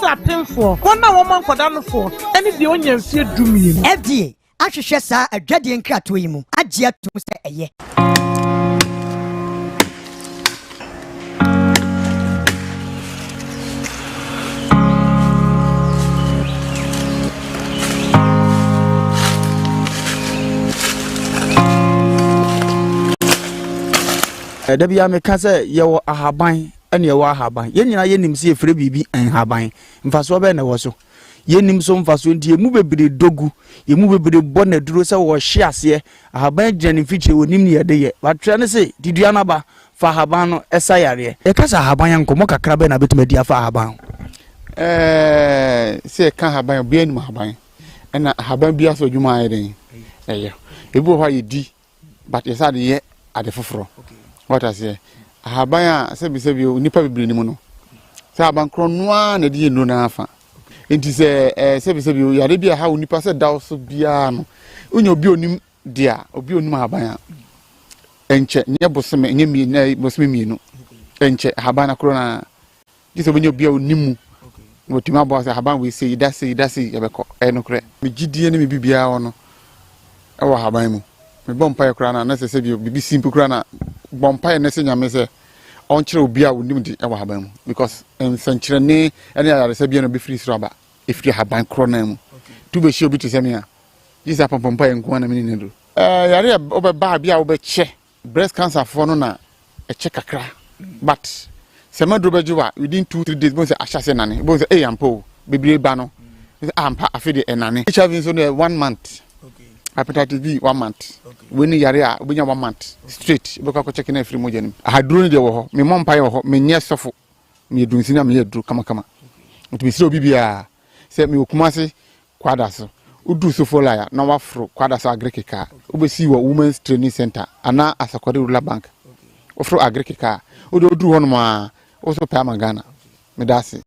atemfo wona wo man koda no fo ene de onya mfie dumi no FDA ahwehwe saa adwade nkrato yi mu agye atum sɛ ɛyɛ Dabia meka sɛ yɛwɔ ahaban ɛne yɛwɔ ahaban yɛnyina yɛnim sɛ yɛfrɛ biribi ahaban mfasoɔ bɛ na wɔ so yɛnim so mfasoɔ nti yɛmu bebree dogu yɛmu bebree bɔ na duro sɛ wɔhye aseɛ ahaban gyina ne mfikyire wɔnim ne yɛde yɛ batwerɛ ne sɛ didua no ba fa ahaban no ɛsa yareɛ yɛka sɛ ahaban yɛ nkɔmmɔ kakra bɛ na bɛtumi adi afa ahaban sɛ ɛka ahaban obiara anim ahaban ɛna ahaban biara so adwuma ayɛ den ɛyɛ ebi wɔ hɔ a yɛdi but yɛsɛ ade yɛ ade foforɔ what I say ahaban a sebi nipa bibiri ni mu no sɛ aban kro noa na de yenu na afa enti sɛ sebi yare bia ha nipa sɛ daw so bia no onye obi onim dia obi onim ahaban a enche nye bosome nye mi na bosome mienu enche ahaban na kro na gise onye obi onim mu wotuma abo sɛ ahaban we sei dase yebekɔ ɛno me gidie ne me bibia wo no ɛwɔ ahaban mu me bompa yakra na sɛ sebi bibi simple kra na bompa ne se nyame se on kire obi a wonim di e wa haban mu because sankyire ne ene yare se bia no be free sraba e free haban kro na mu tu be shi obi to se me a jisa pompa enko na me ne do yare obe ba bia obe che breast cancer for no na e che kakra but se ma do be jiwa within 2-3 days bon se ahyase nane bon se ampo bebre ba no ampa afede enane HIV so no 1 month hepatitis B 1 month. When you are 1 month straight, because checking every mojan. I had drawn the war, me mom pie or me near suffer. Me doing cinema, me do kama. To be so bibia, said me Kumasi, Quadaso, Udu so for liar, now afro, Quadaso Agrica, Ube see what women's training center, and now as a Quadrilla bank. Ofro Agrica, Udo do one more, also Pamagana. Medasi.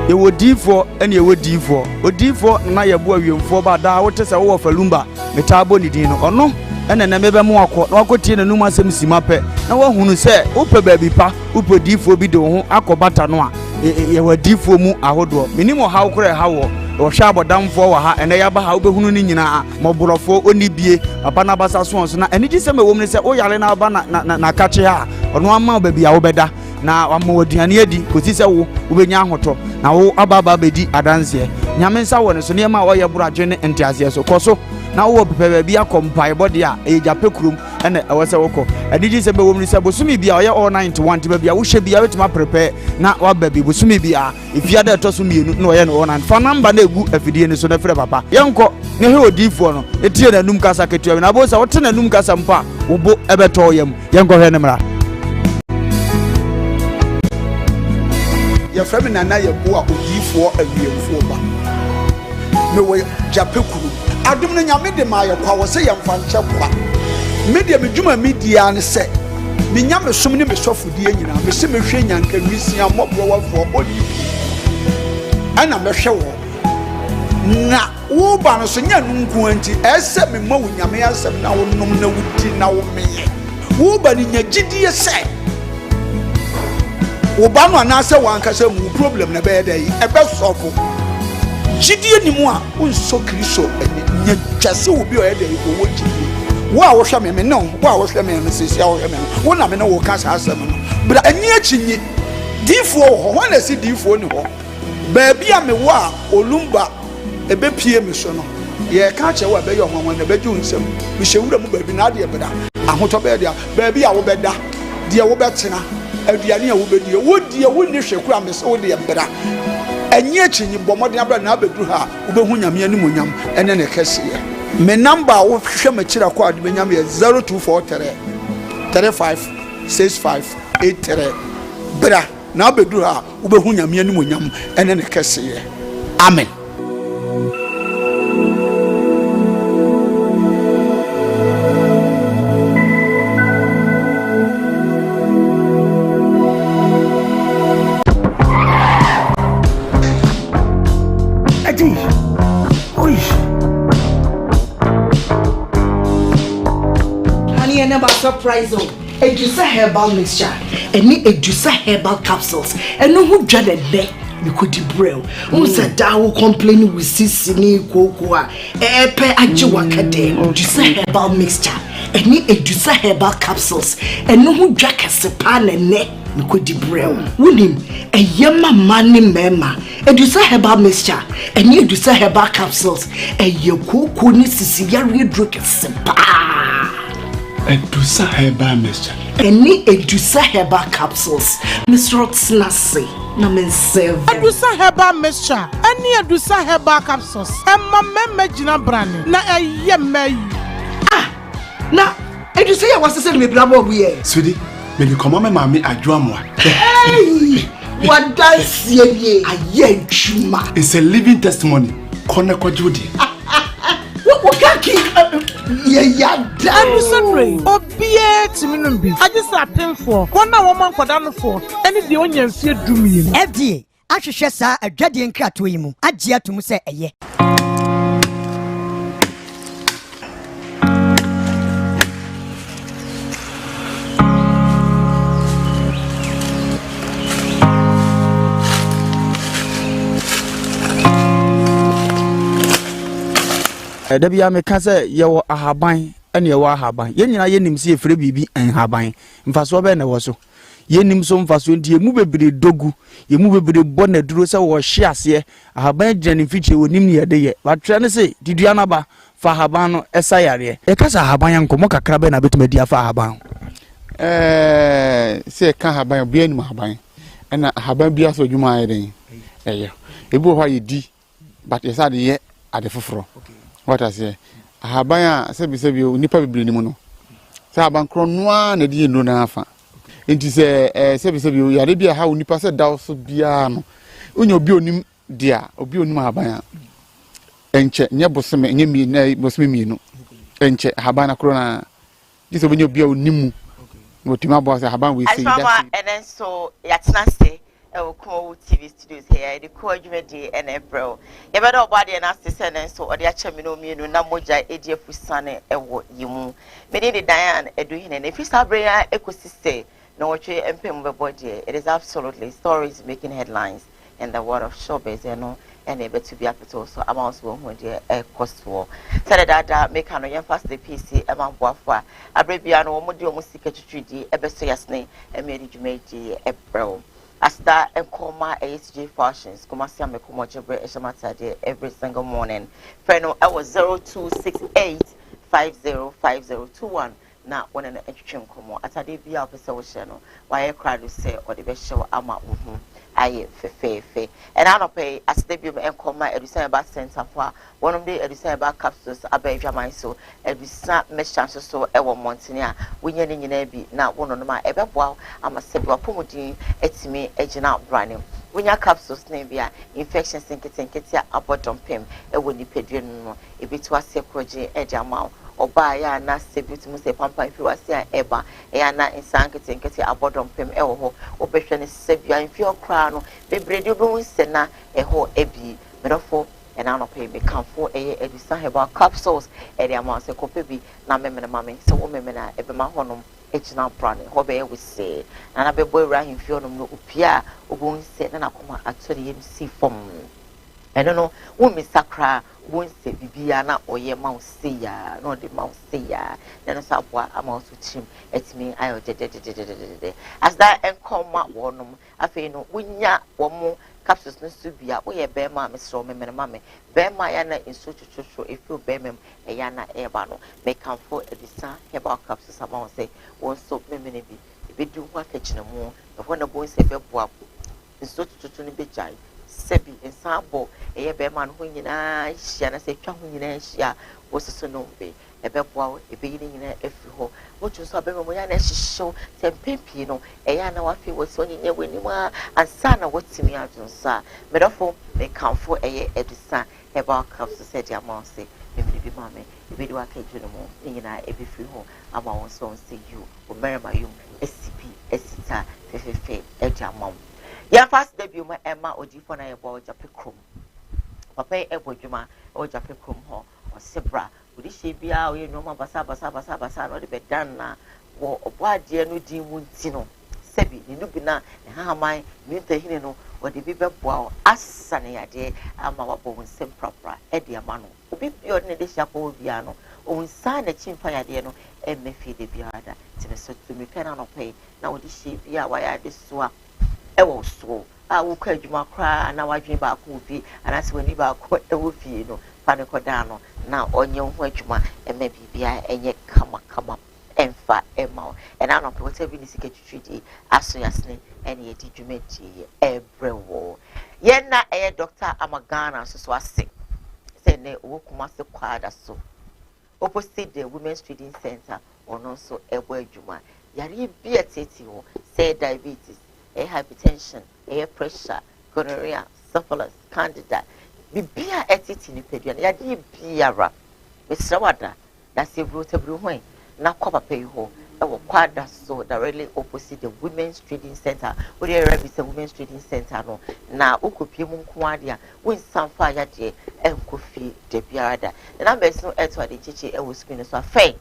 ye wo D4 ene ye wo D4 o D4 na ye bo awiemfo ba da wo tese wo falumba metabo ni din no ono ene na mebe mu akọ na akotie na num asem sima pe na wo hunu se wo pe ba bi pa wo pe D4 bi de wo ho akobata no a ye wa D4 mu ahodo minimo ha wo kore ha wo hwa abodamfo wa ha ene ya ba ha wo be hunu ni nyina moborofo oni bie papa na basa so na ene gi se me wo mu se wo yare na ba na kache ha ono ama ba bia wo beda na wamoduane adi kosi se wo benya ahoto na wo ababa bedi adanse nyame nsa wo ne so ne ma wo ye buradwe ne entiase so koso na wo pepe bia kompai body a e jape krum ene ewo se woko adiji se be wo mu se bosumi bia oye all 91 te bia wo hwe bia wetima prepare na wa ba bi bosumi bia ifia da to so mienu na oye ne all 9 fa number na egu afidie ne so na frɛ papa yenko ne he odifo no etie na num kasa ketua na bo se wo te na num kasa mpa wo bo ebeto yam yenko hwe ne mra ya frame nana ye bo a odifo awiemfo ba me wo japekuru adum na nyame de ma ye kwa wo se ye mfa nche kwa me de medwuma media ne se me nyame som ne me sofodie nyina me se me hwe nyanka nwisia mobro wafo odi ana me hwe wo na wo ba no so nya nunku anti ese me ma wo nyame asem na wo nom na wudi na wo meye wo ba ni nya gidie se Obama na se wankasa mu problem na be dey e be sofo gidie ni mu a unso kristo nya twase obi o e dey ko wo gidie wo a wo hwe me no wo a wo hwe me no sisi a wo hwe me no wo na me no wo kasa asem no bra ani achinyi difo ho na si difo ni ho ba bia me wo a olumba e be pie me so no ye ka che wo be yo hwanwan na be ju nsem me hyewura mu ba bi na de beda ahoto be dia ba bia wo beda de wo betena aduane a wo bedie wo die wo ni hweku amese wo de yebra enye achinyi bomoden abra na abeduru ha wo behu nyame anim onyam ene ne kese me number wo hwe makira kwa de benyam ye 0243 35 65 83 bra na abeduru ha wo behu nyame anim onyam ene ne kese amen. and about surprise. Edusa herbal mixture, any Edusa herbal capsules, and no who dreaded there. You could debrill. Who said that will complain with Sissini Koowaa? Epe Ajiwakade, Edusa herbal mixture, any Edusa herbal capsules, and no who jack a sepan and neck. You could debrill. Winning a yama money mema, Edusa herbal mixture, and you Edusa herbal capsules, and your Koowaa Sicilian drink a sepa. Edusa herbal mixture. Any Edusa herbal capsules. Mr. Snassi, Namen Seven. Edusa herbal mixture. Any Edusa herbal capsules. Emma Memegina Brani. Na a yemay. Ah, now, Edusa was to send me blabber we. Sweetie, when you come on, mammy, I drum one. Hey, what does ye? A ye chuma. It's a living testimony. Corner Judy. What can't keep? Yeah, Sorry. Obie Timinumbi. I just attend for 1 woman for down for any the onion fear do me. FDA ahwehwɛ saa adwade nkrato yi mu agye atum sɛ ɛyɛ Dabia meka sɛ yɛwɔ ahaban ɛne yɛwɔ ahaban yɛnyina yɛnim sɛ yɛfrɛ biribi ɛnhaban mfasoɔ bɛ ne wɔ so yɛnim so mfasoɔ nti yɛmu bebree dogu yɛmu bebree bɔ na duro sɛ wɔhye aseɛ ahaban gyina ne mfikyire wɔnim ne yɛde yɛ batwerɛ ne sɛ didua no ba fa ahaban no ɛsa yareɛ yɛka sɛ ahaban yɛ nkɔmmɔ kakra bɛ na bɛtumi adi afa ahaban sɛ ɛka ahaban obiara nim ahaban ɛna ahaban biara so adwuma ayɛ den ɛyɛ ebi wɔ hɔ a yɛdi but yɛsɛ ade yɛ ade foforɔ what I say, Ahabaya, Sabi, Nipa Bilimuno. Saban Cronoa, Nadi no Nafa. It is a Sabi, Arabia, how Nipa said, Thou so biano. Unyo bionim, dear, or bionim Habaya. Enche, Nyabosame, Yemi, Bosmino. Enche, Habana Crona. This will be your bio nimu. What Timabos Haban we say. And then so, Yatsnasti. Koowaa TV studios here. The Koowaa and April. You better body and ask the sentence so or the Achamino Mino Namoja Edia Fusane Ewo Yimu. Many the Diane Edwin and if you sabrina ecosystem, no what you empem body. It is absolutely stories making headlines in the world of showbiz, you know, and able to be capital. So amounts will when the cost war. Said that make an young fast the PC among Wafa. Abrebiano Modio Musica to 3D, Ebesoyasne, and made you made April. As that and Koma ASG Fashions, Kumasia Mekumo Jebre Eshamata every single morning. Friend, I was 0268505021. Now, when an extreme Komo, at a DB officer was channel, why I cried to say, or the best show, Ama, I fe. And I don't pay as they be and Koma Edison about center for one of the Edison about capsules, Abbey Jamai so, every snap mesh chances so, ever Montinia, winning in Ebi, now one of my ever wow, I'm a simple pomodine, it's me, agent out branding. When your capsules name via infection sink it and get your abundant pim, a windy pedrian, if it was a project, edge amount. Or buy a nasty beautiful say pampa if you are say eba na insankete and get your bottom pem or operation is severe in your crown be bread you be sena a ho ebi medofo and I pay me come for a design about capsules and the amount of copy na me mammy so women na ebe ma honum echina brand hobe we say and I be boy right in feel no upia ogun say na akoma actually MC form I don't know who Miss Sakra won't say Bibiana or ye mouse see ya, no the mouse see ya. Then a sabwa amount to chim at me. I did as that and call my one. I feel no winya or more capsules to be a way a bear mammy, so me and mammy. Bear my yana in such a show if you bear mem a yana airbano. May come for a design about capsules amount say, one soap me maybe. If you do what catching a more, the one of boys a bear wap in such a be giant. Sebi and Sabo, a bearman who in I shall say, Chahun was a sonombe, a bebo, a beating in a effiho, which was a bemoyan show, 10 pempino, a yana wafi was so near when you are, and Sana what's me out on Sa. Medofo, they come for a design, about cups to set your mouse, maybe mammy, if you do a cage anymore, in I every free home, I'm on so see you, or marry my young SCP, Esita, Fefe, Edja mom. Ya first debut my Emma or Jifona about Japicrum. Papa Ebo Juma or Japicrum ho or Sebra odi hye bia o ye no ma basa no de be dan na wo oboade no di mu nti no sebi ni nubi na haman mi ntahine no wo de bi beboa o asa ne yade ama wabo nsem propra e de ama no obi bi ne de hya ko bia no o nsa na chimfa yade no e mefi de bia da ti me so to mi pena no pay na odi hye bia wa ya de so a e wo so a wo kwa adwuma kra na wadwen ba ko bi anase wani ba ko e wo fie no pa ne koda no na onye ho adwuma e me bibia enye kama emfa ema and I don't put every nisike twitwi aso yasne ene yedi dwumati ebrewo ye na doctor amagana so ase say ne wo kuma se kwada so opposite the women's trading center ono so ebo adwuma yare bi ateti ho say diabetes hypertension pressure gonorrhea syphilis candida bibia ateti ni pedua yade biara mesrawada na se vrotebru hwan na kwaba pay ho e wo kwada so directly opposite the women's trading center we dey represent the women's trading center no na ukopie mu nko ade a won sanfa ya de enkofi de biarada na numbers no eto de chichi e wo screen so afei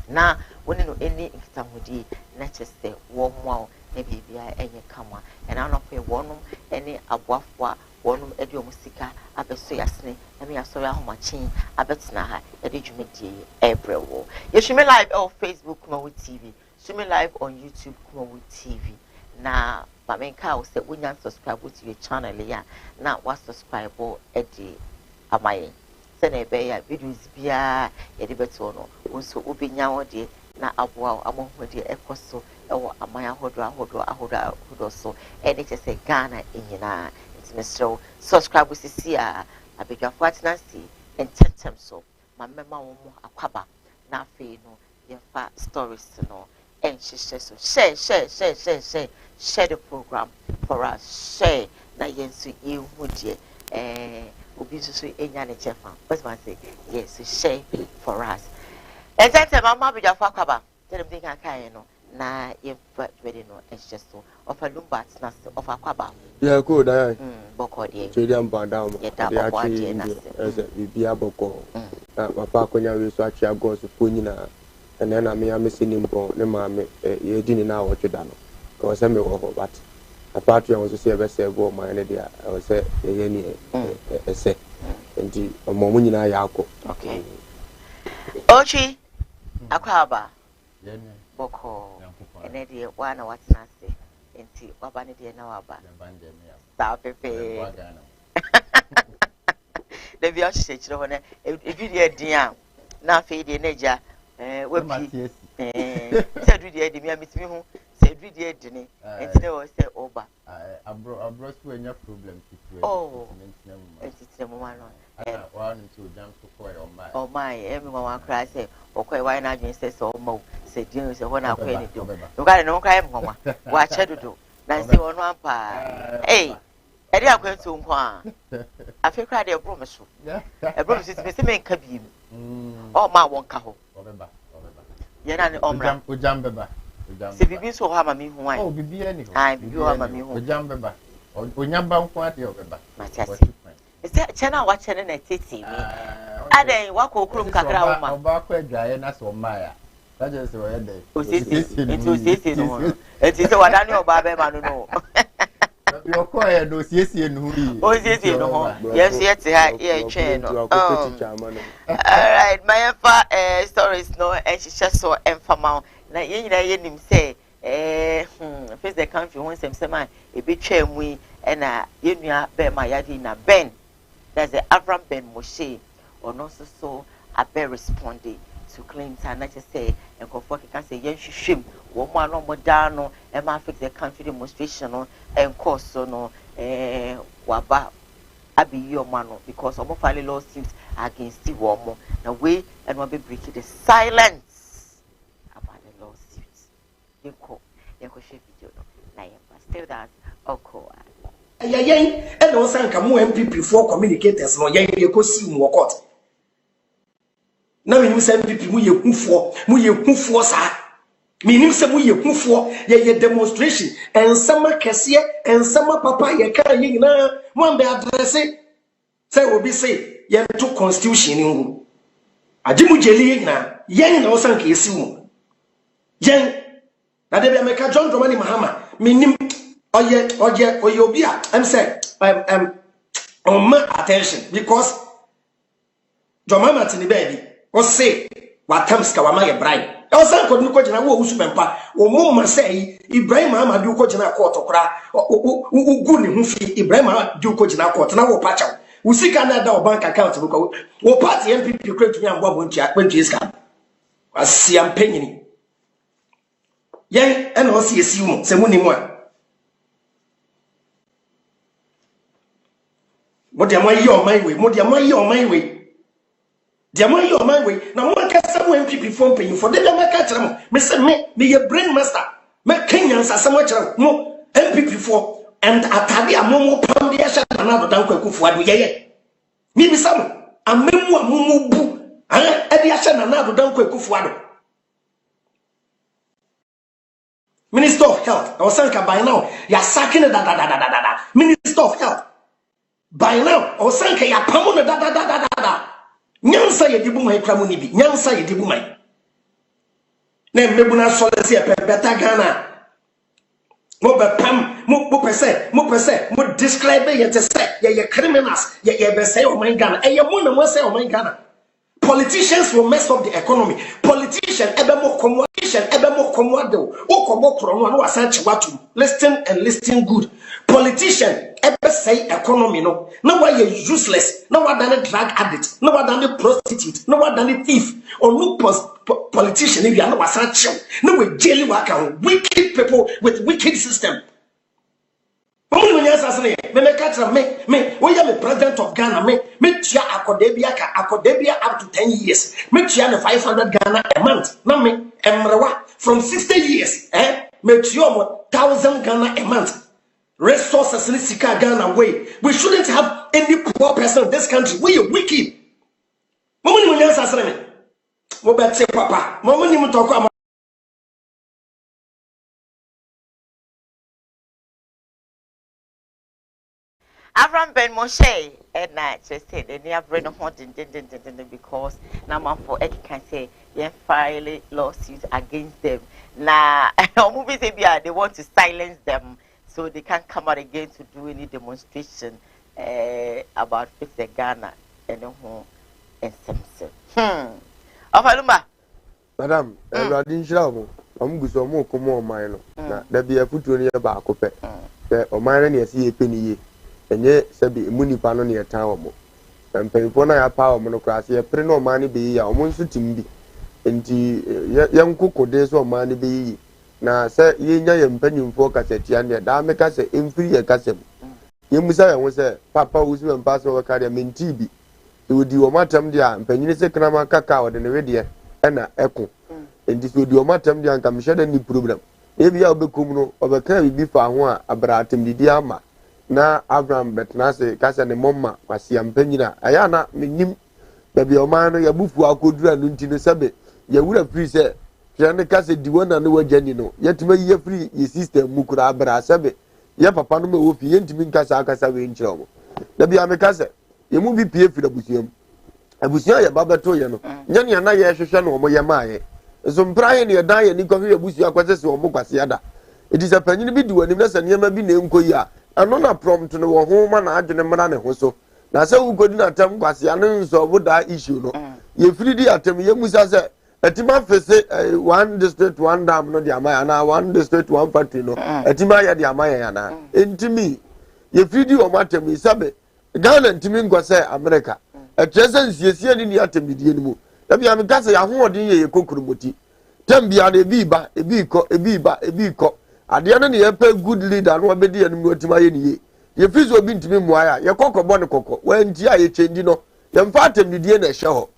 na woni no eni nkitahodi na chese wo mo na bibia enye kama and na no pay wonum eni aboafo wonum edi omusika abeso yasne na me asori ahomachin abetna ha edi dwumedi ebrewo you stream live on Facebook Kumawood TV stream live on YouTube Kumawood TV na bamenka o se wonya subscribe to your channel ya na wa subscribe edi amaye se na ebe ya videos bia yedi beto no wonso obenya wode na aboa amohode ekoso ewo amaya hodo so edi chese Ghana enyina Mr. Subscribe to see abedwafo atenasi ententem so ma mema wo mo akwaba na afei no yefa stories no enhyehyɛ so share the program for us share na yensu yehu de obi so enya ne chefa but man say yes share for us ententem mama abedwafo akwaba tell them think akai no na yefa ready no enhyehyɛ so of a lumbat na of akwaba yeah cool that boko de Australian bandam they actually as a bibia boko na papa konya we so achi agos fo nyina ene na me amesi ni mpo ne ma me ye di ni na wo tweda no ko se me wo but apart you also say be say go ma ne dia o se ye ni ese enti omo mu nyina ya akọ okay ochi akwaba boko ene dia wana watina se enti wabane dia na waba ta pepe de bia hye chire ho na edudi dia na fe dia na ja wapi se edudi dia mi amitimi ho se edudi dia ni enti na wo se oba abro so enya problem kitu oh enti tire mo ma no one to jam to koy oh my emi wa kra se okoy wa na adwen se so mo se din se ho na koy ni do no ka no kra em ho wa che dodo na se wono ampa edi akwentu nko a afi kra de ebro me so ebro me se me nka bi o ma won ka ho obeba ye na ni omra ojam beba se bibi so ho ama mi hu an bibi ani ho bibi ho ama mi hu ojam beba onyamba nko ade obeba matiasi se chena wa chene na titi mi aden wa ko okrum kakra wo ma oba ko adwaye na so ma ya that just so ye dey osisi no eti se wadani oba be ma no yo ko e do siesie no ri osisi no yes yet ha ye twen no all right my stories no e hye so enfama na ye nyina ye nim say face the country won semsema e be twa mu e na ye nua be ma yadi na Ben there's a Avram Ben Moshe or no so a bear responded to claims and not just say and comfort can say yen shim wo mo no mo dano e ma fix the country demonstration no and cause so no waba abi your man because omo file lawsuits against the woman now we and we be breaking the silence about the lawsuits you share video no na yen still that okay yen e no sanka mo MPP for communicators no yen ye kosi mu court na minim se MPP mu ye kufuo sa minim se mu ye kufuo ye demonstration ensama kese ensama papa ye kan ye nyina mo be address say obi say ye to constitution ngu ajimu jeli na yen na osan ka esi mu yen na de be America John Dramani Mahama minim oye obi a am say on my attention because Jomama tini baby o say watamska wa ma ye bribe e o san ko ni ko jina wo usu mempa o mo ma say Ibrahim Mahama di ko jina court okra ugu ni hu fi Ibrahim Mahama di ko jina court na wo pacha usika na da o bank account ko wo party MPP credit me ambo bontia kwentu iska asiam penyini yen ena o si esi mu se mu ni mu a mo dia mo yi o man we mo dia mo yi o man we dia mo yi o man we na mo ka sa mo MPP phone pay for dem ma ka kire mo me se me ye brain master me Kenyan sa sa mo kire mo MPP for and atade amomo pam de sha na do dan kwakufu ado yeye mi bi sam amemu amomo bu e de sha na do dan kwakufu ado Minister of Health I was saying by now ya sacking da Minister of Health by now I was saying ya pamu da nyansa ye dibu mai kramu ni bi nyansa ye dibu mai na mebu na so se beta Ghana mo be pam mo pese mo describe ye te say ye criminals ye be say o man Ghana ye mo na mo say o man Ghana politicians will mess up the economy politician ebe mo komodo o komo kro no wasan chiwatu listen good politician ebe say economy no na why you useless na why than drug addict na why than prostitute na why than thief or no politician if you are wasan chiw na we jail waka wicked people with wicked system me we am the president of Ghana me tia akodebia up to 10 years me tia the 500 Ghana a month na me emrewa from 60 years me tia 1,000 Ghana a month resources in sika Ghana way we shouldn't have any poor person in this country we are wicked momoni mo nyansa sere me mo bete papa momoni mo toko Avram Ben Moshe and I just said they never bring haunting because now man for Ed can say you file lawsuits against them. Now movies they want to silence them so they can't come out again to do any demonstration about fix the Ghana and Simpson. Ofalumba. Madam, Radin Shamo, Guso mo komo mine. There be a foot on ba kope. O mine ye see a penny. Enye sebi muni pano ne yeta mo mpempo na ya pa mo no krase ye pre no mani be ya omo nso timbi enti yankokode so mani be yi na se ye nya ye mpanyimfo kasetia ne da me kase emfiri ye kasem ye musa ye wo se papa usi me mpaso we kare menti bi e wodi wo matam dia mpanyini se krama kaka wo de ne wedie na eko enti so di wo matam dia nka me hwede ni problem e bia obekum no obeka bi fa ho a abratem didi ama na Abraham betnase kasa ne momma kwasi ampanyina aya na menim da bia o man no ya bufu akodura no ntino sebe ya wura free se hwene kasa diwona no wajani no yetima ye free ye system mukura abra sebe ye papa no me wo fi yentimi nkasa akasa we nkyerɛ mo da bia me kasa ye mu bi pie fira busuam abusuam ya babato ye no nyane na ye hwehwɛ no mo ye maaye so mpraye ne dan ye ni kɔhwɛ abusuam kwase se wo mo kwase ada edi sa panyini bi diwanim na sanema bi na enkoyi a ano na prompt no wo ho ma na adwene mra ne ho so na se ugodi na tam kwase ane nso boda issue no ye free di atem ye musa se etima fese one district one dam no di amaya na one district one factory no etima ya di amaya na entimi ye free di o matem isabe Ghana ntimi ngwase America etrese nsiesie ni atem di enimu da bia me gase ya ho odin ye kokurumoti tem bia na ebi ko ade no ne ye pe good leader no obedi ya no otima ye niye ye fizo obi ntimi muaya ye kokobɔ ne kokɔ wanti a ye change no ye mfa atemdidie na hye ho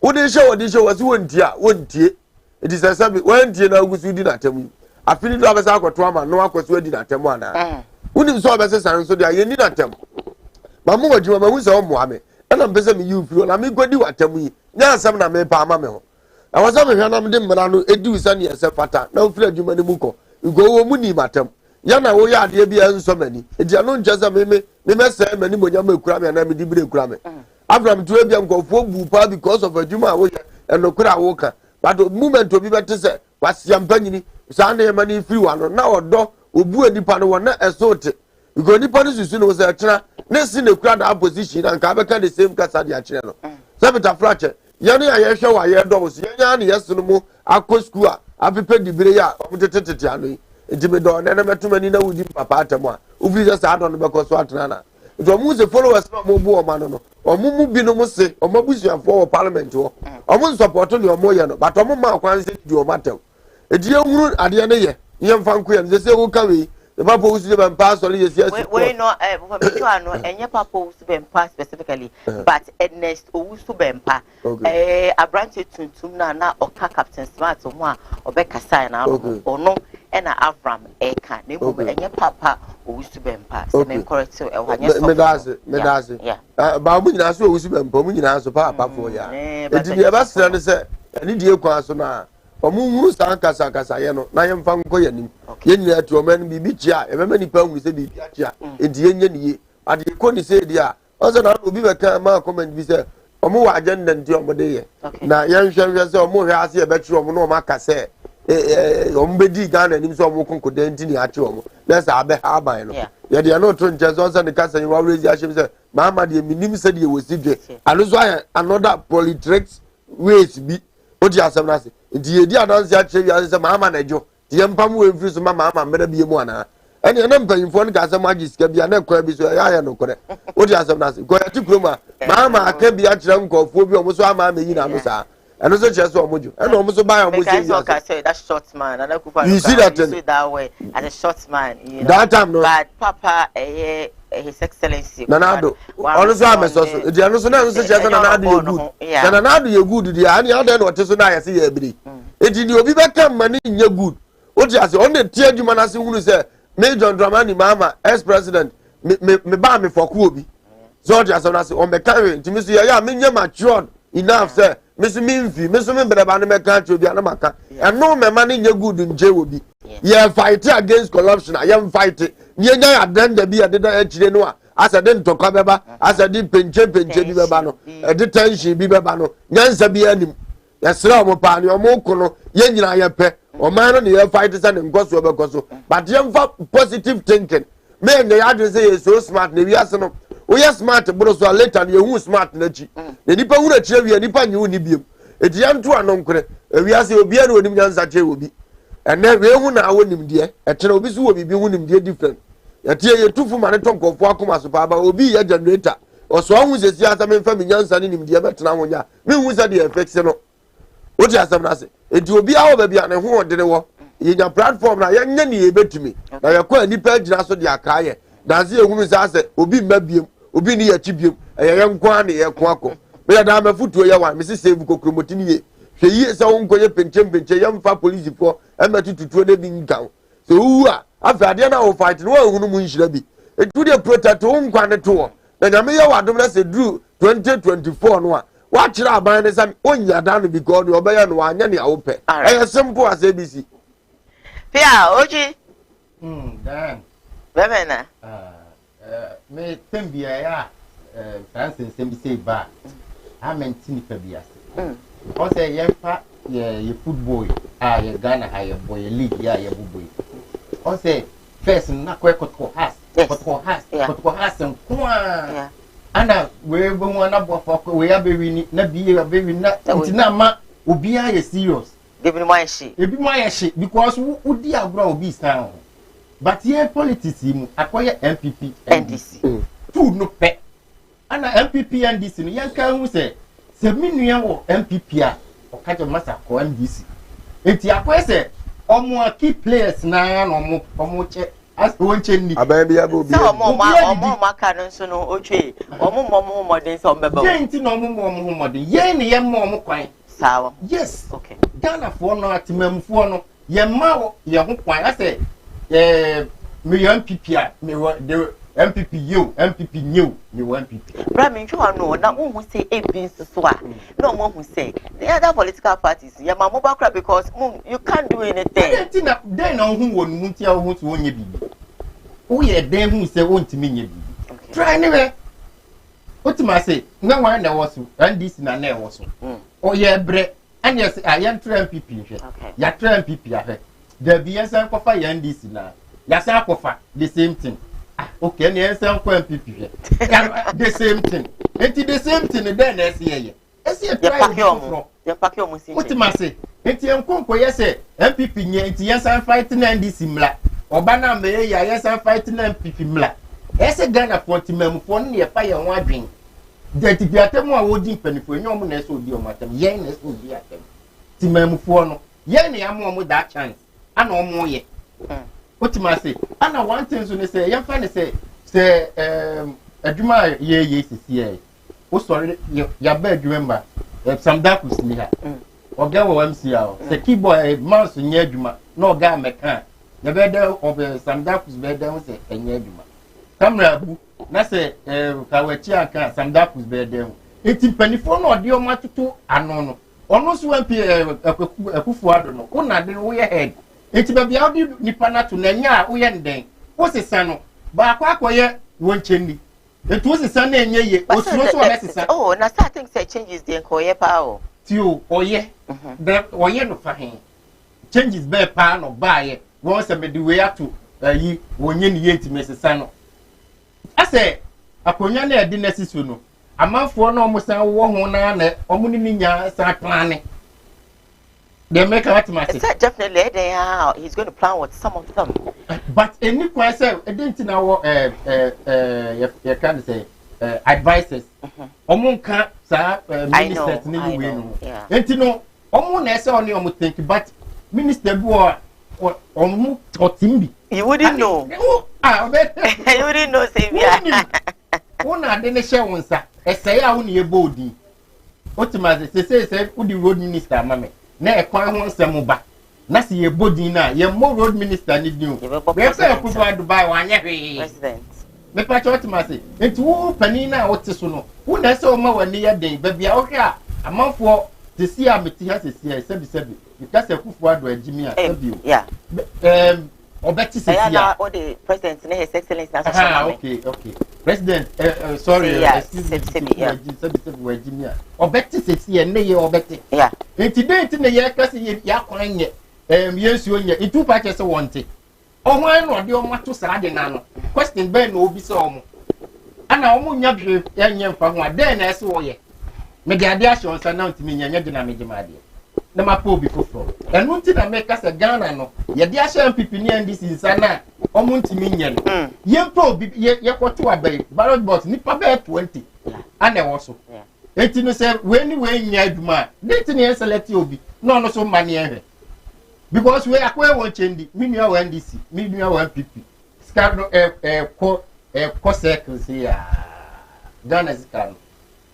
wode hye wode hye wasi wonti a wontie it is sabi wanti na agusu di na atem afini do abesa akoto ama no akoso adi na atem ana woni so abesa san so dia ye ni na atem mamu wadwuma mahu se o moame na mpese me yufiro na me godi watem yi nya asem na me pa ama me ho na wasa me hwa na me de mmara no edi usani ese fata na ofira adwuma ne muko go mu ni matem ya na wo ya ade bia nso mani edi ano ncheza me se mani monya ma ekura me na me di bire ekura me Abraham to bia nkofo bu pa because of adwuma wo eno kura woka but moment obi bete se wasiampa nyini saa na yema ni free one na odo obu enipa no na esote because nipa no susu no se tena na si na kura da position na nka beka the same kasa dia kire no sabita fracture yene ya yehwe wa ye do so yenya na yeso no mu akọ school a apepe dibire ya omutetete anu ntime do na metumani na wudi papa atemu a ubi se saa do no beko so atena na do mu se followers no mo bu o ma no omumu bi no mu se omabusuafo wo parliament wo omu support no omo ye no but omu ma kwan se di o matem edi ehuru ade ne ye yemfa nko ye no se wo ka we the papa usu be mpa so le yes we no for me to ano enye papa usu be mpa specifically but next usu be mpa abrante tuntum na oka captain smart mo a obekasa na ono na Avram eka na emu enye papa usu be mpa se me correct e wanye so me daze ba mu nyina so usu be mpa mu nyina so papa fo ya edi bi e ba sra ne se ani die kwa so na omu san kasa ye no na ye mfa nko ye nim ye nyina atu o man bibi chia e be mani pa hu se bibi chia edi ye nye niye ade ko ni se di a o se na obi be kan ma comment bi se omu wa agenda ndi omo de ye na ye nhwe se omu hwe ase e be tru omu no ma ka se omu be di Ghana nim se omu konkoda ndi ni a tru omu na se abe ha ban no ye de no to nche so se ne kasa yin wa rezi a shim se mama de minim se de we sidwe alozo another politics ways bi odi asem na se nti ye di anansi a kire wi se mama na jo ti empam we mfiri so mama mera bi mu ana ene na mpanyimfo no ka se magi sika bia na kwa bi so ya no kore odi asem na se ko ya ti kroma mama aka bi a kire nkofo bi omo so ama ma yi na no sa eno so kire so omo jo ene omo so ba omo se that short man and akufa you see that way as a short man you know that time no but papa His Excellency Nanado ono so ameso so di ano so na so kire so Nanado ye good na Nanado ye good di ani ade no teso na ya se ye biri edi ni obi be kam mani nye good odi ase on the tie adwuma na se hunu se Major Dramani Mama ex president me ba me foku obi so odi ase na se on be kan ntimi so ya me nye matured enough say me so me mfi me so me breba no me kan che obi ana maka eno me mani nye good nje obi ye fight against corruption I am fight nye nya adenda bi adeda akire no a asa de ntokwa beba asa de penche bi beba no de tension bi beba no nyansa bi anim yesra omo pa ne omo kono ye nyina ye pe o man no ye fight say ne nkoso obekoso but ye mfa positive thinking me ne ya de say so smart ne wi ase no o ye smart bro so later ne hu smart na chi ne nipa hu na chire wi nipa nyi ni biem eti ya nto anonkore wi ase obi ana onim nyansa che obi ene we hu na awonim de etere obi so wo bibi hu nim de different yatie ye tufu mane tonkofo akoma so pa ba obi ye generator oso hu sesi asame mfa minyansa ne nim de betena honya me hu sa de effects no oti asam na se enti obi awo ba bia ne ho odere wo ye nya platform na ye nya ne ye betumi na ye kwa nipa agina so de akaye danse ye hu sa se obi mbabiem obi ni ye chibiem ye nkwa ne ye kwa ko me ya da mafutuo ye wan me se save kokromoti ni ye hwe yi se wo nkoye penche ye mfa police fo ematututuo de bi nkan so uwa afa ade na wo fight no ehunu mu nhira bi etu de protect wo nkwa ne to na nyame ye wadom na se dru 2024 no a wa kira aban ne sam onya da no because obeya no anya ne awope e simple as ABC Pia oji dan bemena me tembia ya Francis sembi say ba amentini pabia o say yemfa ye football ye Ghana ye boy league ya ye boy o say first na kwekotko has kwa ana we bo mu na bofo we ya bewini na biye bewini na ntina ma obi a ye serious ebi mo ayeshi because udi agura obi san but ye politics mu akoye MPP NDC food no pe ana MPP NDC no yanka hu se minua wo MPP a okaje masa ko NDC enti akoye se omo key players na no omo che as wonche ni ababi abobi so omo maka no so no otwe omo modern so mbeba enti no omo modern ye ne ye mo kwan sawa yes okay Ghana for no atimamfo no ye ma ye ho kwan ase me MPP a me the MPP you MPP new me MPP bra me ntwa no na who say ebin so a no mo who say the other political parties ye ma mo bakra because you can't do anything enti na den na hu wonu ntia hu to onye bibi wo ye den hu say wontimi nye bibi try anyway otima say na wan na woso NDC na na woso o ye bre and yes I am MPP ya MPP ahe there be yes and kofa ya NDC na ya sa kofa the same thing okay na yes and ko MPP the same thing enti the same thing then na ese ye try ya pack your musin what ma say enti enkonko yes MPP nye enti yes and fight na NDC mla oba na me ya yes and fight na MPP mla ese Ghana for timamfo ne ye fa ye ho adwen deti biatemu a wodi mpanifo enyo mo na ese odi o matam ye na ese odi atam timamfo no ye ne am mo that chance ana o mo ye otima say ana one thing so ne say ye fa ne say adwuma ye sisi e o sorry ya ba adwuma some dakus ni ha oga wo MCA o say keyboard mouse nya adwuma na oga meka ya be da of some dakus be da o say enya adwuma camera bu na say ka wachi aka some dakus be da o eti panifo na odi o matutu ano no ono so MP akufu ado no una de wo ye head eti ba bia odi nipa na to na nya wo ye nden wo sesa no ba akoye woncheni eti wo sesa na enye ye osuo so wa sesa oh na starting say changes the koye pa o ti o oye the oye no fa hen changes be pa no ba ye won se me the way to yi wonye ni ye eti me sesa no ase akonya na edi na sisu no amanfo na omusan wo ho na na omuni ni nya sa plan they make what matter. Definitely he's going to plan with some of them. But any question didn't know you can say advisors omun kan sa ministers ni we no enti no omun na say oni omu think but minister bu omu totimbi you wouldn't know you wouldn't know say una de ne she wonsa esay a woni e bodi otimaze say udi road minister mame na ekwan ho nsem ba na se ye bodi na ye mo road minister ni dio we say Kumawood Dubai wanye hwe president me pa cho otimaze enti wo pani na wote so no wo na se o ma wani ya den ba bia wo hwa amanfo te si a meti ha se sebi because Kumawood agimi a sebi yeah obeti se ya na o the president na his excellence na so okay president sorry sebi agimi a obeti se si ne ye obeti yeah enti date ne ye kase ye ya kwanye yesu onye itu pa che se wonte ohwan no de o mato sa de na no question ben no obi se omo ana omo nya hwe yenye mfa ho ade na ese wo ye me de ade ahye onsa na ntimi nya de na me gima ade na ma po obi foforo enu nti na me kase Ghana no ye de ahye MPP ni NDC nsa na omo ntimi nya no ye po obi ye kwoto abai ballot box nipa be 20 ana wo so eti no say we nya aduma date ne select obi no so mani ehwe because we akwa won chendi mi nua wa NDC mi nua wa MPP skado ko circles ya Ghana skado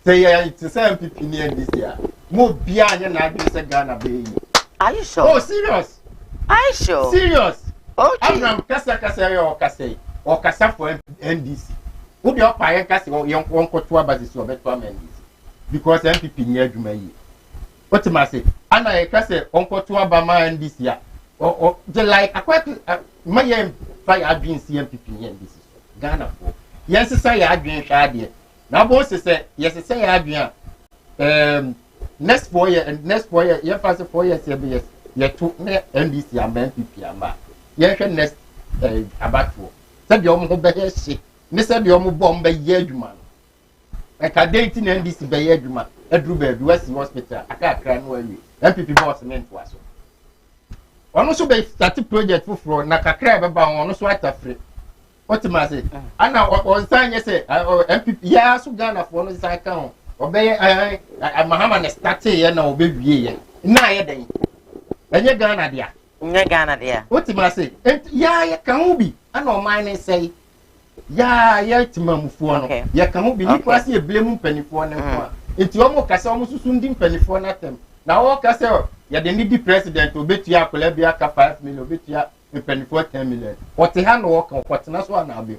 say ya it say MPP ni NDC ya mo bia anya na adu say Ghana be yi are you sure oh serious are you sure serious okay Abraham kasa yo kasa for NDC wo de opa ye kasa yo won koto abazisi obeto NDC because MPP ni adwuma yi what ma say ana e kase onkoto abama NDC ya o the like akwat maye fire adwin MPP ni NDC Ghana for yes say ya adwin hwa de na bo say yes say ya adwin next 4 year ye fast 4 years ye to NDC am MPP am ye hwe next abatwo say de omo ho be ye hye ne say de omo bom be ye adwuma eka date na NDC be ye adwuma edru be West Hospital akakra no awie MPP boss men to aso ono so be start project fufuro na kakra be ba ono so atafre otima say ana on san ye say MPP ya so Ghana for no san kan obey Mahama na start ye na obewie ye na ye den enye Ghana dia otima say ya ye kan obi ana o man say ya timamufuo no ya kan obi ni kwase e blame mpanifo ne ko enti omo kasa omo susu ndi mpanifo na tem na wo kasa ya de ni di president obetua akola bia ka 5 million obetua mpanifo 10 million wote ha no wo kan kwotena so na abe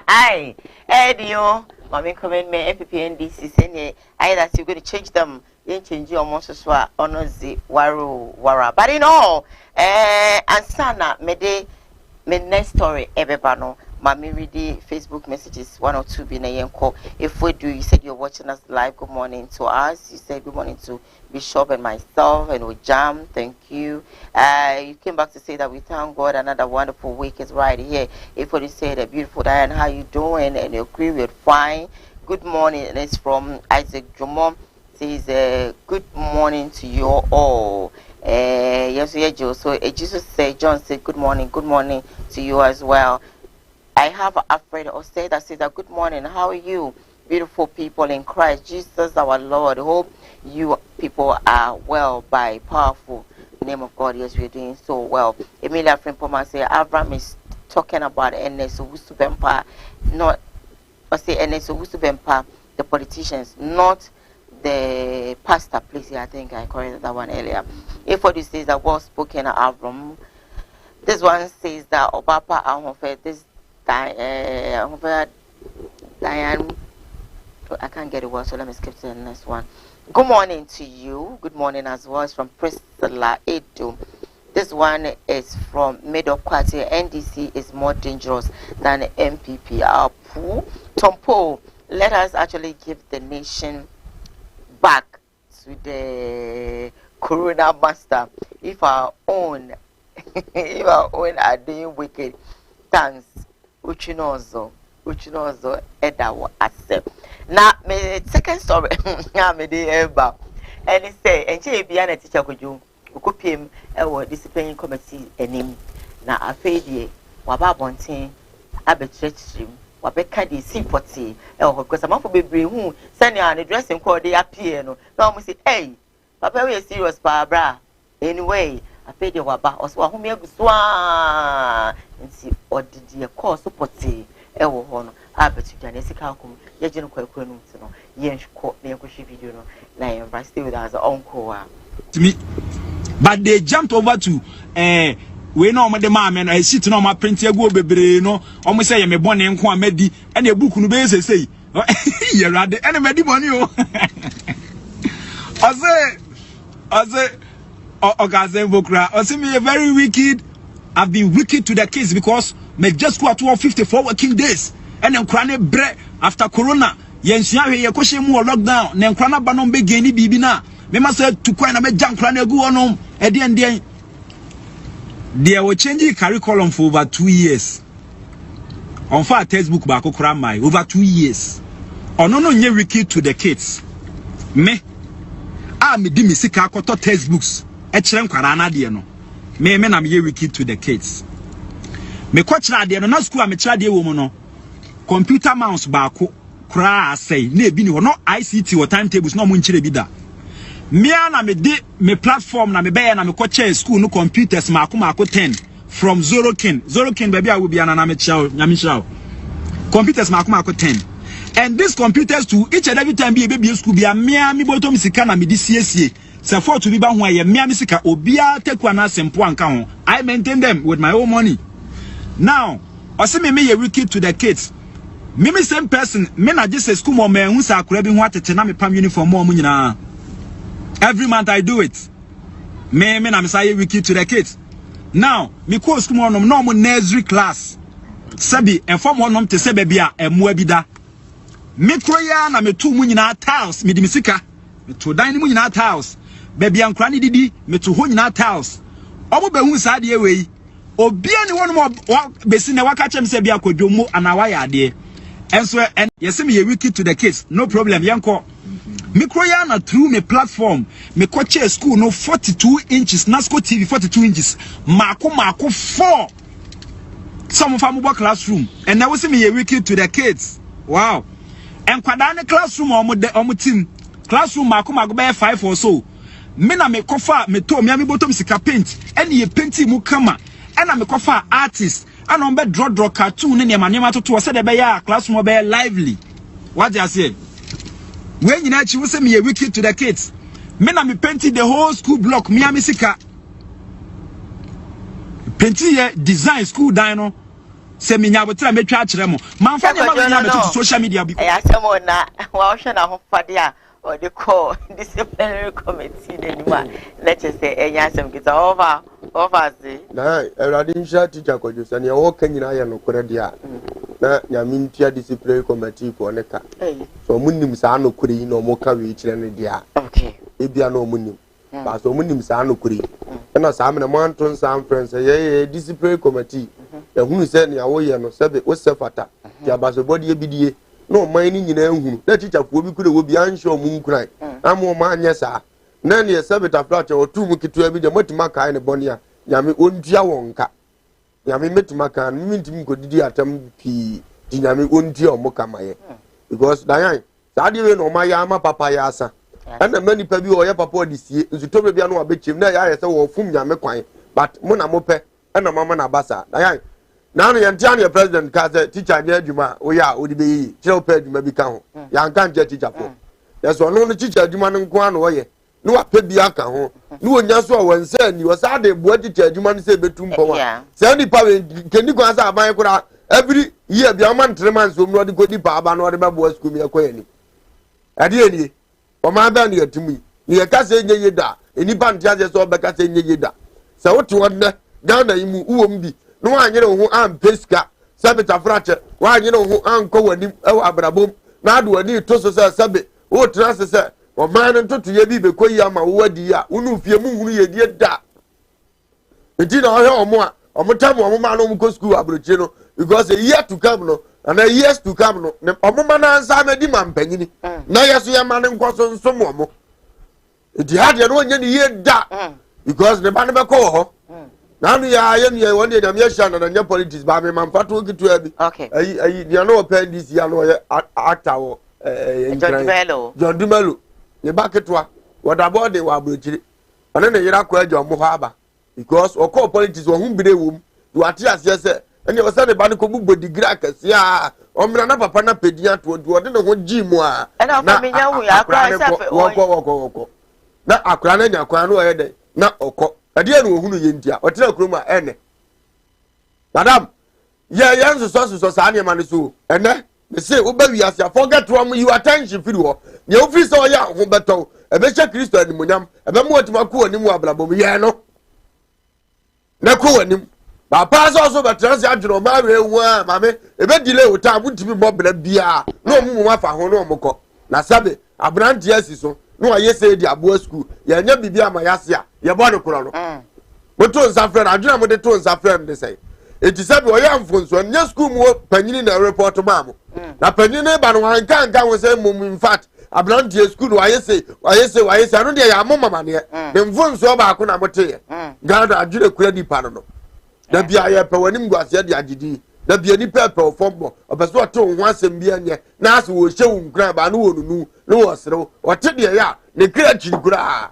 hi edio mami comment me MPP NDC say either you going to change them you change your monster so onozi wara but in all ansana me next story ebeba no Mami ready Facebook messages 1 or 2 being a call. If we do, you said you're watching us live. Good morning to us. You said good morning to Bishop and myself and Ojam. Thank you. You came back to say that we thank God another wonderful week is right here. If you say that beautiful Diane, how you doing? And you agree with fine. Good morning. And it's from Isaac Jumon. Says good morning to you all. Yes, yeah, Joe. So Jesus said, John said, good morning to you as well. I have Alfred Ose that says that good morning. How are you, beautiful people in Christ Jesus our Lord? Hope you people are well by powerful name of God. Yes, we're doing so well. Emilia Frimpoma say Abraham is talking about NS Wusubempa, not I say NS Wusubempa, the politicians, not the pastor. Please, I think I corrected that one earlier. If what you say is that well spoken Abraham, this one says that Obapa Ahofe, this Diane, I can't get it well, so let me skip to the next one. Good morning to you. Good morning as well. It's from Priscilla Edu. This one is from Middle Quarter. NDC is more dangerous than MPP. Tompo, let us actually give the nation back to the Corona master. If our own are doing wicked, thanks. Uchinozo Edawa accept. Now, my second story, I'm a day about, and he say, and she be a teacher could you could him a disciplining committee and him. Now, I paid ye, Waba Bontin, Abbot stream, Wabeka de sympathy, because I'm off baby who send you an addressing call the appear. No, we say, hey, Papa, we are serious, Barbara. Anyway, I paid your Waba, or so whom you swan, and see, or did you call supportee? Ewo hono abeti jane sika akum ye gye no kwakwa no nti no ye nhko na yakwohwe video no na ye stay with us uncle to me, but they jumped over to we know the man and I sit no ma print ya go bebre no omo say ye me bone nko amadi and e book no be say ye rade and me di money o I say Ogazen Bokra I say me very wicked. I've been wicked to the kids because me just go at 54 working days and then crane bre after corona yensia hwe ye kohye mu lockdown ne krana ba no be gani bibi na me ma say to kwan na me jam krana gu onom e de they were changing curriculum for over 2 years on fa textbook ba ko kra mai over 2 years ono no nye wicked to the kids me me di me sika akoto textbooks e kire nkwara na de no me na me wicked to the kids me ko kira de no na school me kira de wo mu no computer mouse ba ko kra asai na ebi ni ho no ICT or timetables no mo nkire bi da me na me de me platform na me be na me ko chair school no computers ma ko 10 from zero kin baby I will be na me chow nyame chow computers ma ko 10 and these computers to each and every time be school be me bottom sika na me di siesie se for to be ba ho aye me sika obia teku na sempo anka ho I maintain them with my own money. Now ose me ye wicked to the kids. Me same person me na just school mo me hu sa akura bi ho atete na me pam uniform mo nyina. Every month I do it. Me na me say wicked to the kids. Now me call school mo no mo nursery class. Sabi inform wonom te se bia emo abida. Me kroya na me tu mu nyina tiles me di misika. Me to dan mu nyina tiles. Baby ankra ni didi me to ho nyina tiles. Omo be hu sa de we. Obia ni wonom besi na waka chem se bia kodwomo anawa ya de. Enso and yes me ye wicked to the kids. No problem yanko. Me kroya na through me platform me coach school no 42 inches Nasco TV 42 inches. Mako 4. Some of our classroom and now see me ye wicked to the kids. Wow. And kwadane classroom omo team classroom mako be 5 or so. Me na me kofa me to me bottom sika paint and ye painti mu kama and na me kofa artist and on be draw cartoon ne nema to say de be ya classroom be lively. What you say? When you actually say me ye wicked to the kids. Me na me painted the whole school block me sika. Painti ye design school dino. Se me nya botra me twa kire mo. Man fa ne ma na me to social media bi. I say mo na wa hwe na ho fade a or the call disciplinary committee anymore. Let's just say enya asem kita over say. Na erade nsha teacher ko jo se ne wo kan nyina ya no kore dia. na nyamintia disciplinary committee for neka so munim saa no kuri no mo ka we kire ne dia okay ebia no munim ba so munim saa no kuri na saa me mo anton saa friends ye disciplinary committee e hunu se ne awo ye no sebe wo sefata dia ba so body ebidie no man ni nyina hunu na teacher fo bi kure wo bi ansho mu nkuran amo ma anya saa na ne sebe ta flat o tu mu kitu abi de motima kai ne bonia nyame ontua wonka nyame metima kan mintim ko didi atam pi di nyame ontua omo kamaye because dayan saade we no ma ya ma papa ya asa ana mani pa bi o ya papa odisie nsuto bia no abechem na ya yese wo fum nyame kwan but mo na mo pe ana mama na basa dayan na no yantia ne president ka say teacher nya adwuma o ya odi be yi kire pe adwuma bi ka ho ya nka nje teacher fo yeso no teacher adwuma no nko ano wo ye no apɛ bi aka ho no onya so a wansa ni wasa de boa teacher adwuma no se betum pɔ wa se ni pa kendi kwa sa aban kura every year bi aman 3 months o no de godi pa aba no de ba boa school mi ekoye ni ade eni o ma ba ni yatumi ni ye ka se nye yeda eni pa ntia se so be ka se nye yeda se wote wonne Ghana yimu uwom bi no anyere ho am peska sabe tafrache wa anyere ho anko wani e wa abrabom na ado wani to so se sabe o trase se o man ntoto ye bi be koyi ama wo wadi ya unu fie mu hunu ye die da enti na o he omo a omo tam omo ma no mo school abrochie no because a year to come no and a years to come no omo ma na ansa ma di man panyini na yeso ye ma ne nkoso nsom omo enti ha de no nya ni ye da because ne ba ne be ko ho na no ya ye ne won de me sha na nya politics ba me man fato kitu abi ayi dia no open this ya no ye actor wo John Dumelo ne baketwa wadabo de wa abrochire ane ne yira kwa ajo mo ha aba because okọ politics wo hu bire wom do ate ase se ene wo se ne ba ne ko bu degree akase a o mira na papa na pedia to de ne ho gi mu a na fa me nya hu ya akra se wo na akra na nya kwa no o ye de na okọ ade ene wo hunu ye ntia o tena krom a ene madam ye yenso so sa ne ma ne so ene me say wo ba wi ase forget from you attention firi ho ne o fi so ya ho beto e be che Kristo animunyam e be mo atima ko ani mu ablabom ye no na ko anim ba pa so be trans adwuro ma we wu a ma me e be delay o ta mutimi mo bla bia no mu mu afa ho no mo ko na sabe abrante asi so no aye say di abo school ye nya bibia ma yase a ye bo de koro no mo to nsa friend adwuna mo de to nsa friend de say eti sabe o ya mfonso nya school mu panyini na report ma mo na panyini ba no hanka wo say mo in fact abrante school aye say no de ya mo mama ne de mfonso ba ko na mo te gada adwure kura di pa no da bia ye pe wanim guase de agidi da bia ni pepe ofombo obeso to ho asem bia nye na ase wo hye wo nkran ba no wo nunu no wo serew o te de ya ne kira chiri kura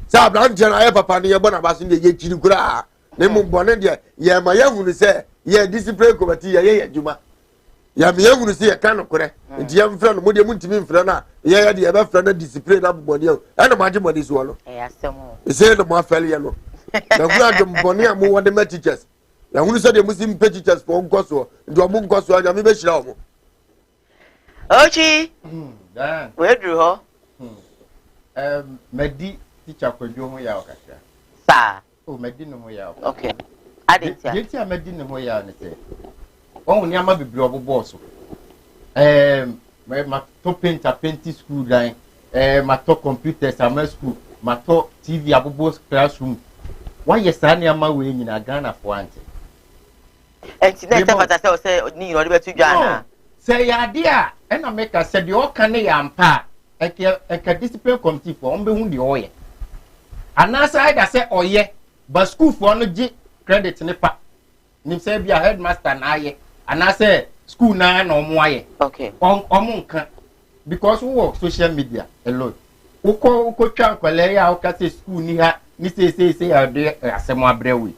sa abrante na ye papa ne ye bona ba so ne ye chiri kura ne mo bone de ye ma ye hunu se ye discipline committee ye juma ya me ye hunu se ye kan kore nti ye mfra no mo de muntimi mfra na ye de ye be fra na discipline na bobone e na maje bone so lo asemo e se no mo afele ye no na gura de bone am wo de ma teachers ya hunu se de musim pe teachers for nkoso ndo mo nkoso anya me be hira omo ochi we dru ho medi teacher kwadwo ho ya okasha sa o medi no ho ya okay adentia yeti a medi no ho ya ne se on ni ama bibiri obobo so ma to painting school dan ma to computers ama school ma to TV abobo classroom why yes ani ama we nyina Ghana for ante enti na tafata se o se ni no de betu Ghana se ya dia e na make say de o kan ya mpa eka discipline committee for on be hu de oye anasa ida se oye but school for no gi credit ne pa nim say bia headmaster na aye anasa school na omo aye okay omo nkan because we work social media a lot uko twa kwale ya uka say school ni ha ni say ya de asemo abrewe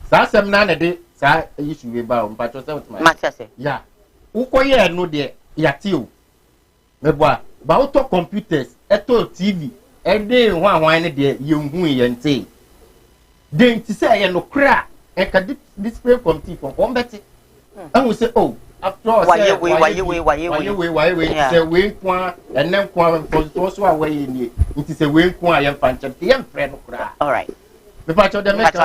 sa asem na de sa issue we ba mpa cho say matase ya uko ye no de ya tiw meboa ba auto computers eto TV ede ho ahwan ne de ye hu ye nte de nti say ye no kra e ka display committee for ombeti and we say oh after all say why say we kwa enen kwa for so away ni nti say we kwa ye fanche ye mfre no kra all right me pa cho de make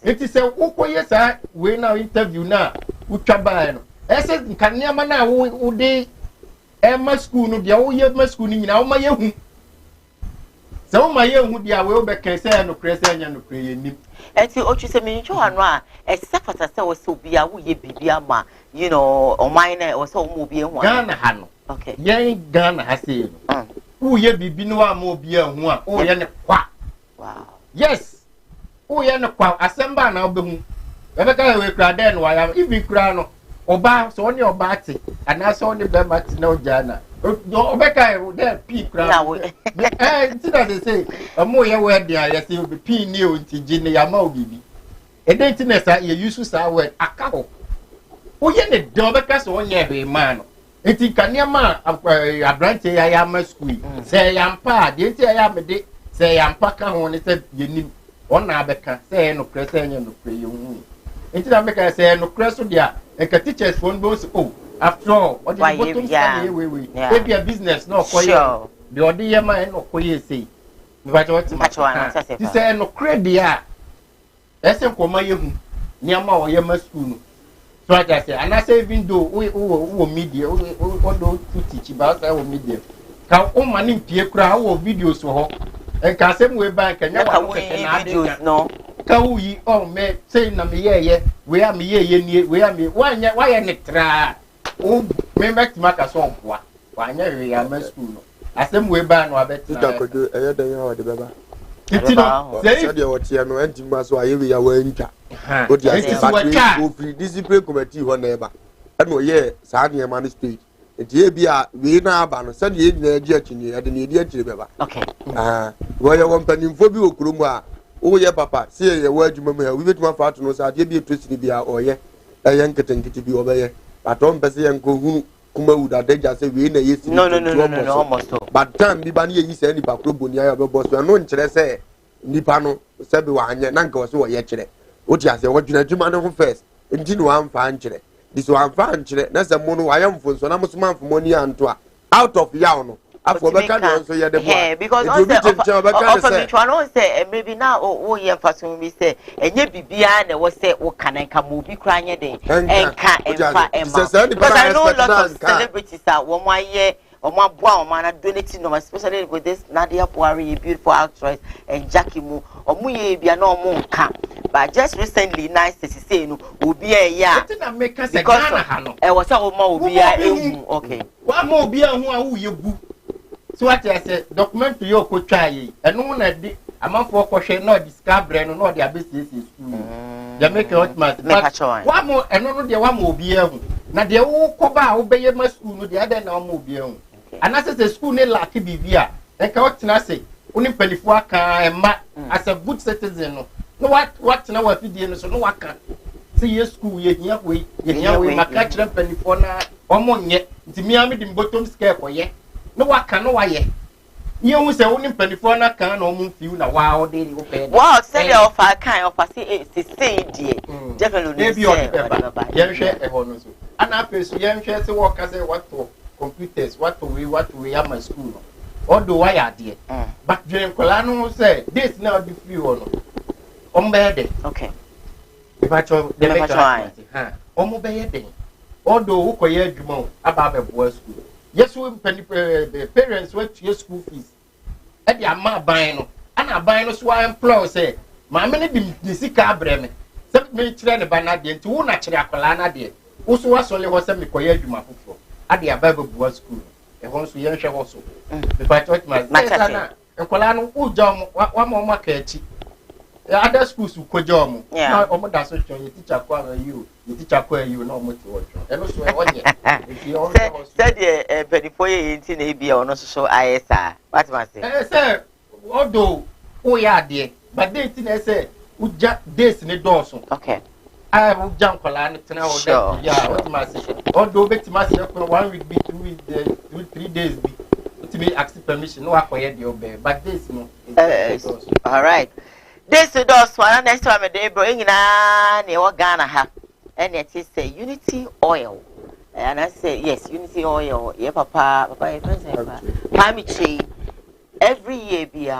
nti say uko ye say we now interview na utwa ba no Ese nkanema na wo de Emma school no dia wo ye ma school ni nyina wo ma ye hu. Se wo ma ye hu dia we obeka se no krese anya no kre ye nim. Enti ochu se me ncho ano a except se wo se obi a wo ye bibia ma you know o mine o se o mo bi hu. Ghana ha no. Okay. Yen Ghana ha se no. Wo ye bibi no a ma obi hu a o ye ne kwa. Wow. Yes. O ye ne kwa asemba na obehu. Ebeka we kra den wa ya ibi kra no. Oba so oni oba ti ana so oni be mati na ojana obeka e de pi kra ti na say omo ye we dia ye say obi pi ni o nti ji ne ya ma obibi e de ti na sa ye use sa word aka ho o ye ne de obeka so onye be ma no enti kania ma abrante ya ma school say ya mpa de enti ya me de say ya mpa ka ho ne say ye nim ona abeka say no krese enye no kre ye hu enti na make say no kreso dia and teachers phone goes, oh, after all, what is the bottom stand we maybe a business, no, sure. The idea man, no, say, but what's much one? He said, no credit, that's a comma, near my yama school. So I say, and I say, even though we media, we want to teach about our media. Can all money peer crowd or videos for her, and can same way back and never videos, no. Kawi oh me say na me ye we am ye we am why ne tra o me make maka so mpoa wanya we am school no asem we ba no abet na kodo eye den ya de beba kiti no say de o tie no anti ma so aye we ya wa ntwa o dia say ba o free discipline committee ho na eba e no ye sa de ma no stage enti e bia we na aba no say de na agi akini e de na edi akiri beba okay wo ye won panimfo bi okurum a o ye papa see ye wa adwuma mu ha we betuma fa to no sa de bi etosiri bia o ye eye nketenkete bi obeye batom pese ye nkohunu Kumawood adeja say we na yesi no almost so but time bi ba na yi say ni ba kroboni ayo be boss no nkire say nipa no se bi wa anye na nka wo so wo ye kire o ti ase wo dwuna adwuma no ho first nti no amfa nkire this one amfa nkire na se mo no wa yamfo so na mo so manfo mo ni anto a out of yaw no afọ beka no so ye de boy because on say maybe now o ye faso mi say enye bibia na wo say wo kan ka mo bi kra anye den enka emfa because I know lots of celebrities that wo maye omo aboa omo na donate no especially with this Nadia Puari, a beautiful actress, and Jackie Mu omo ye bia na omo nka but just recently nice to say no obi e ya because e was say omo obi ya ehu okay wa mo obi ehu a wo ye bu so what I say documentary yo ko twa yi eno na di amafo kohwe na discover no de abesi school ya make hot math wa mo eno no de wa mo obi ehu na de wo koba wo beye ma school no de ada na mo obi ehu anase se school ne lack bibia e ka otina say oni pelifo aka ema as a good citizen no what na wa fidie no so no waka say ye school ye hia we maka kire pelifo na omo nye ntimi ami di bottom scale ko ye no waka no waye you say only penifo na kan na omu fiu na wa o dey wo pe wow say the offer kan offer say die definitely maybe on paper yen hwe e ho no so ana pesu yen hwe say work say what to computers what we am school no odo why ade but dream kola no say this now the fiu no ombe okay if I try the make ha omo be ye den odo wo koye adwuma aba be boa school yes we parents went to your school fees at the ama ban no ana ban no so I employ say ma me ne di sika abre me se me kire ne ba na de nti wo na kire akola na de wo so wasole ho se me koye adwuma foforo ade aba be boa school e ho so yen hwe ho so be pa church ma na akola no wo jam wa ma ma ka echi other schools ko jam na omo da so chon teacher kwa you the teacher kwa you na omo ti wo chon e no so e wonye said the before you in a be or no so ISA. What must say? Sir, although oh yeah, dear, but they say, would just this in the door. Okay. I will jump for land now. Yeah, what must say? Although Betty must have 1 week be 2 weeks, 3 days be to be asked permission. No, I quiet the obey, but this no. All right. This does one next time a day bring in a Ghana have. And it is a Unity Oil. And I say, yes, Unity Oil, yeah, Papa, Pamichi, every year be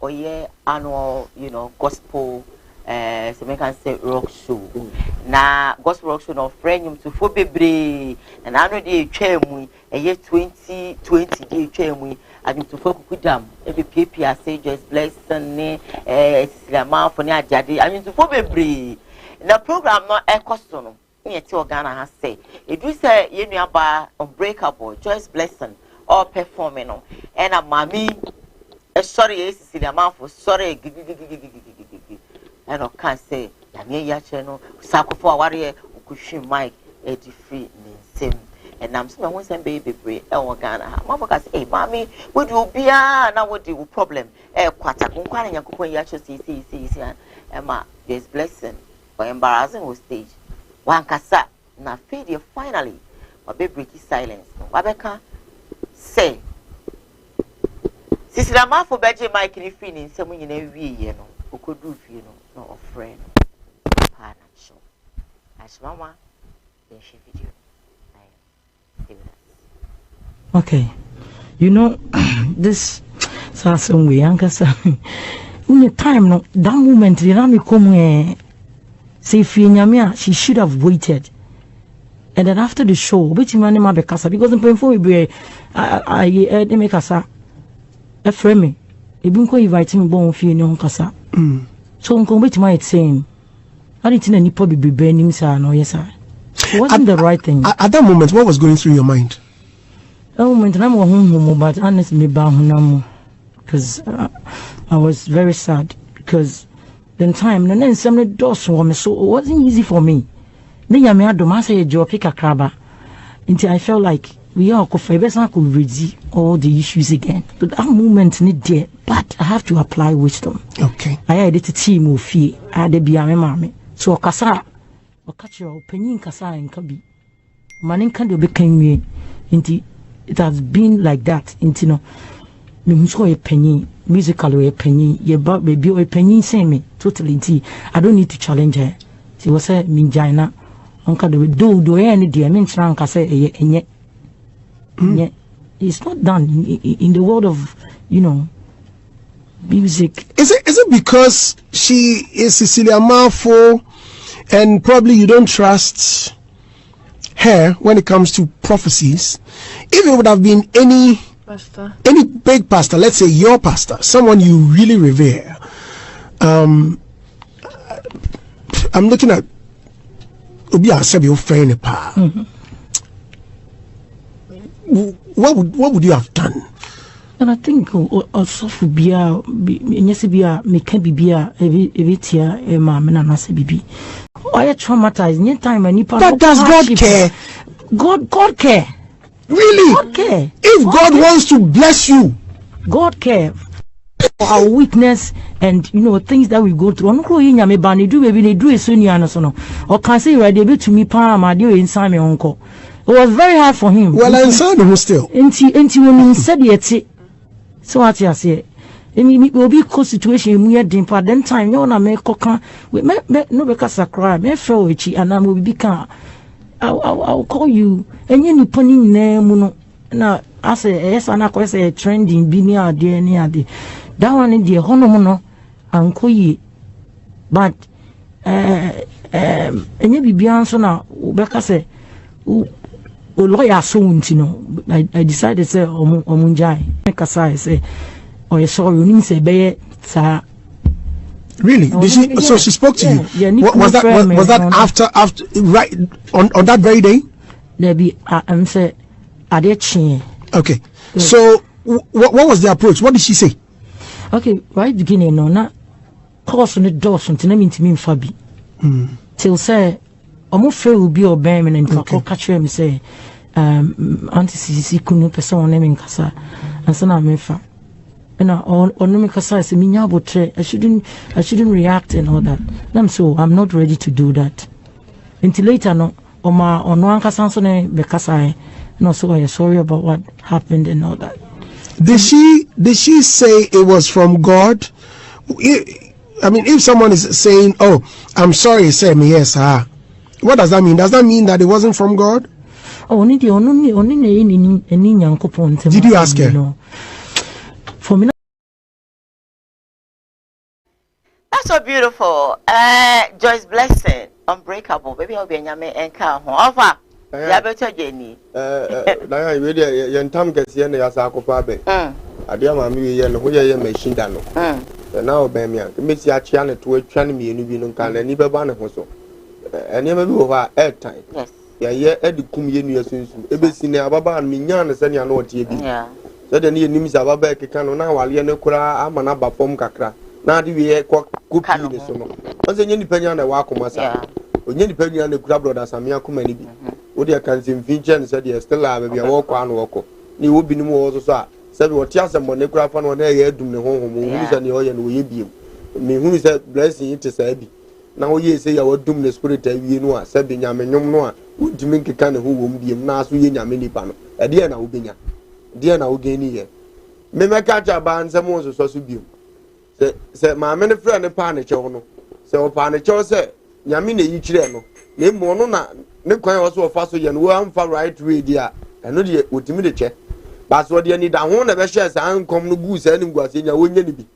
or year annual, gospel so me can say rock show na gospel rock show no friend him to fo bebre and I know dey twam e year 2020 dey twam and to fo kukudam e be PPR say just blessing ne Silama for ne ajade I mean to fo bebre na program no e kosto no ye ti Ghana has say e do say ye nua ba unbreakable joyous blessing all performing no and a mami sorry Silama for sorry and I can't say, Yamia channel, Sakofo warrior, Kushi Mike, Eddie Free, Sim, and I'm saying, once and baby, Ghana. Mamma says, hey, mommy, would you be now? What do you problem? Quata, Kumpani, Yakupo, Yacho, see, Emma, there's blessing for embarrassing with stage. One cassa, now feed you finally, or baby silence. Wabeka say, Sister Ma for Bedje Mike in free in some in every year, no, who could do, you know. A friend, partner, show. As Mama, then she video. Okay, you know this. Some way, Uncle Sam. In the time, no, that moment, the Rami come say, she should have waited. And then after the show, which man ma bekasa because in before we be, I make kasa. A friend me, e bin ko invite me bon fie ne kasa. So uncle which might saying I didn't any probably be burning sir no yes sir. It wasn't the right thing. At that moment, what was going through your mind? That moment I'm home but honestly because I was very sad because the time and then some doors for me so it wasn't easy for me. Then I made the say job pick a crabber until I felt like we are could ready all the issues again. But that moment need there. But I have to apply wisdom. Okay. I had a team of fear. I had to be a mammy. So Kasa, or catch your opinion, Kasa and Kabi. Manin can do became me. It has been like that. Into no, a penny, musical a penny, ye but baby or a penny, same me totally. I don't need to challenge her. She was a Minjana. Uncle do any dear means rank, I say, and yet. Yeah, it's not done in the world of music. Is it because she is Cecilia Marfo and probably you don't trust her when it comes to prophecies? If it would have been any big pastor, let's say your pastor, someone you really revere, I'm looking at Ubia Sebio Fenepa. What would you have done? And I think also for Bia, Bia, me can be Bia, Evitia, Emma, Menanase Bibi. I am traumatized. Any time any part. But does God care? God care. Really? God care. If God wants to bless you, God care for our weakness and things that we go through. I'm not me bani do baby they do a Sonia no. Or can say right there to me palm I do inside my uncle. It was very hard for him. Well, I inside him still. Until when he said it, so what you say? It will be a situation. We had but then time. You wanna make coca. We no because I cry. Me feel itchy and I will be can. I'll call you. And you pony name. Now I say yes, and I say trending. Be near there. That one in the hono and call ye. But and you be beyond so now. Becca say. Lawyer soon, I decided to say, Omunjai, make a size, say, or sorry, you need say, be, sir. Really? Did she? Yeah, so she spoke to you. Yeah, was that after right on that very day? There be say, okay. So what was the approach? What did she say? Okay, right beginning, no, not course on the door, something I mean to me, Fabi. Till say. I'm afraid will be obeying and catch him say, Auntie Sisi couldn't person name in Casa, and so I'm fa. And on no Casa, I say, I shouldn't react and all that. I'm not ready to do that. Until later, no, or no Casansone, because I no, so I'm sorry about what happened and all that. Did she say it was from God? I mean, if someone is saying, "Oh, I'm sorry," say me yes, what does that mean? Does that mean that it wasn't from God? Oh, did you ask her? For me, That's so beautiful. Joyce Blessing, Unbreakable. Baby, I'll be in your and car. Offer. Ya better Jenny. Na ya we dey yen tam kese na ya sa akofa be. Ade ma me ye no ho ye machine da no. Na oben me a me si a chia ne to atwa ne mienu bi no kan na ni be ba ne ho so. Ene ma bi wo ha airtime. Yes. Ya ye edikum ye nu asunsun. Ebe si ne ababa me nya ne se ne na otie bi. Yeah. So de ne ye nim sa ababa keka no na wale ne kura ama na ba fom kakra. Na ade we kopi ne so no. Onse nya nipa nya na wa akoma sa. Onye nipa nya na kura brother samia akoma ni bi. Odi akansim finchen said yes still have be walk on walk ni wo binim wo so a said what yasem mo ne kura fa no na ye adum ne honhom wo say ne oye no ye biem me hu say blessing it say bi na wo ye say ya wadum ne spirit awie no a say be nyame nyom no a wodimi nkeka ne ho wo biem na so ye nyame nipa no e de na wo benya de na wo gani ye me meka cha ba nsem wo so so biem say ma me ne frɛ ne pa ne chew no say o pa ne chew say nyame ne yi kire no ne mo no na ne kwan was so fa so ye no wa mfa right way dia eno de otimi de che ba so de ni da ho na be share sa ankom no gu sa ni nguase nya wonya ni bi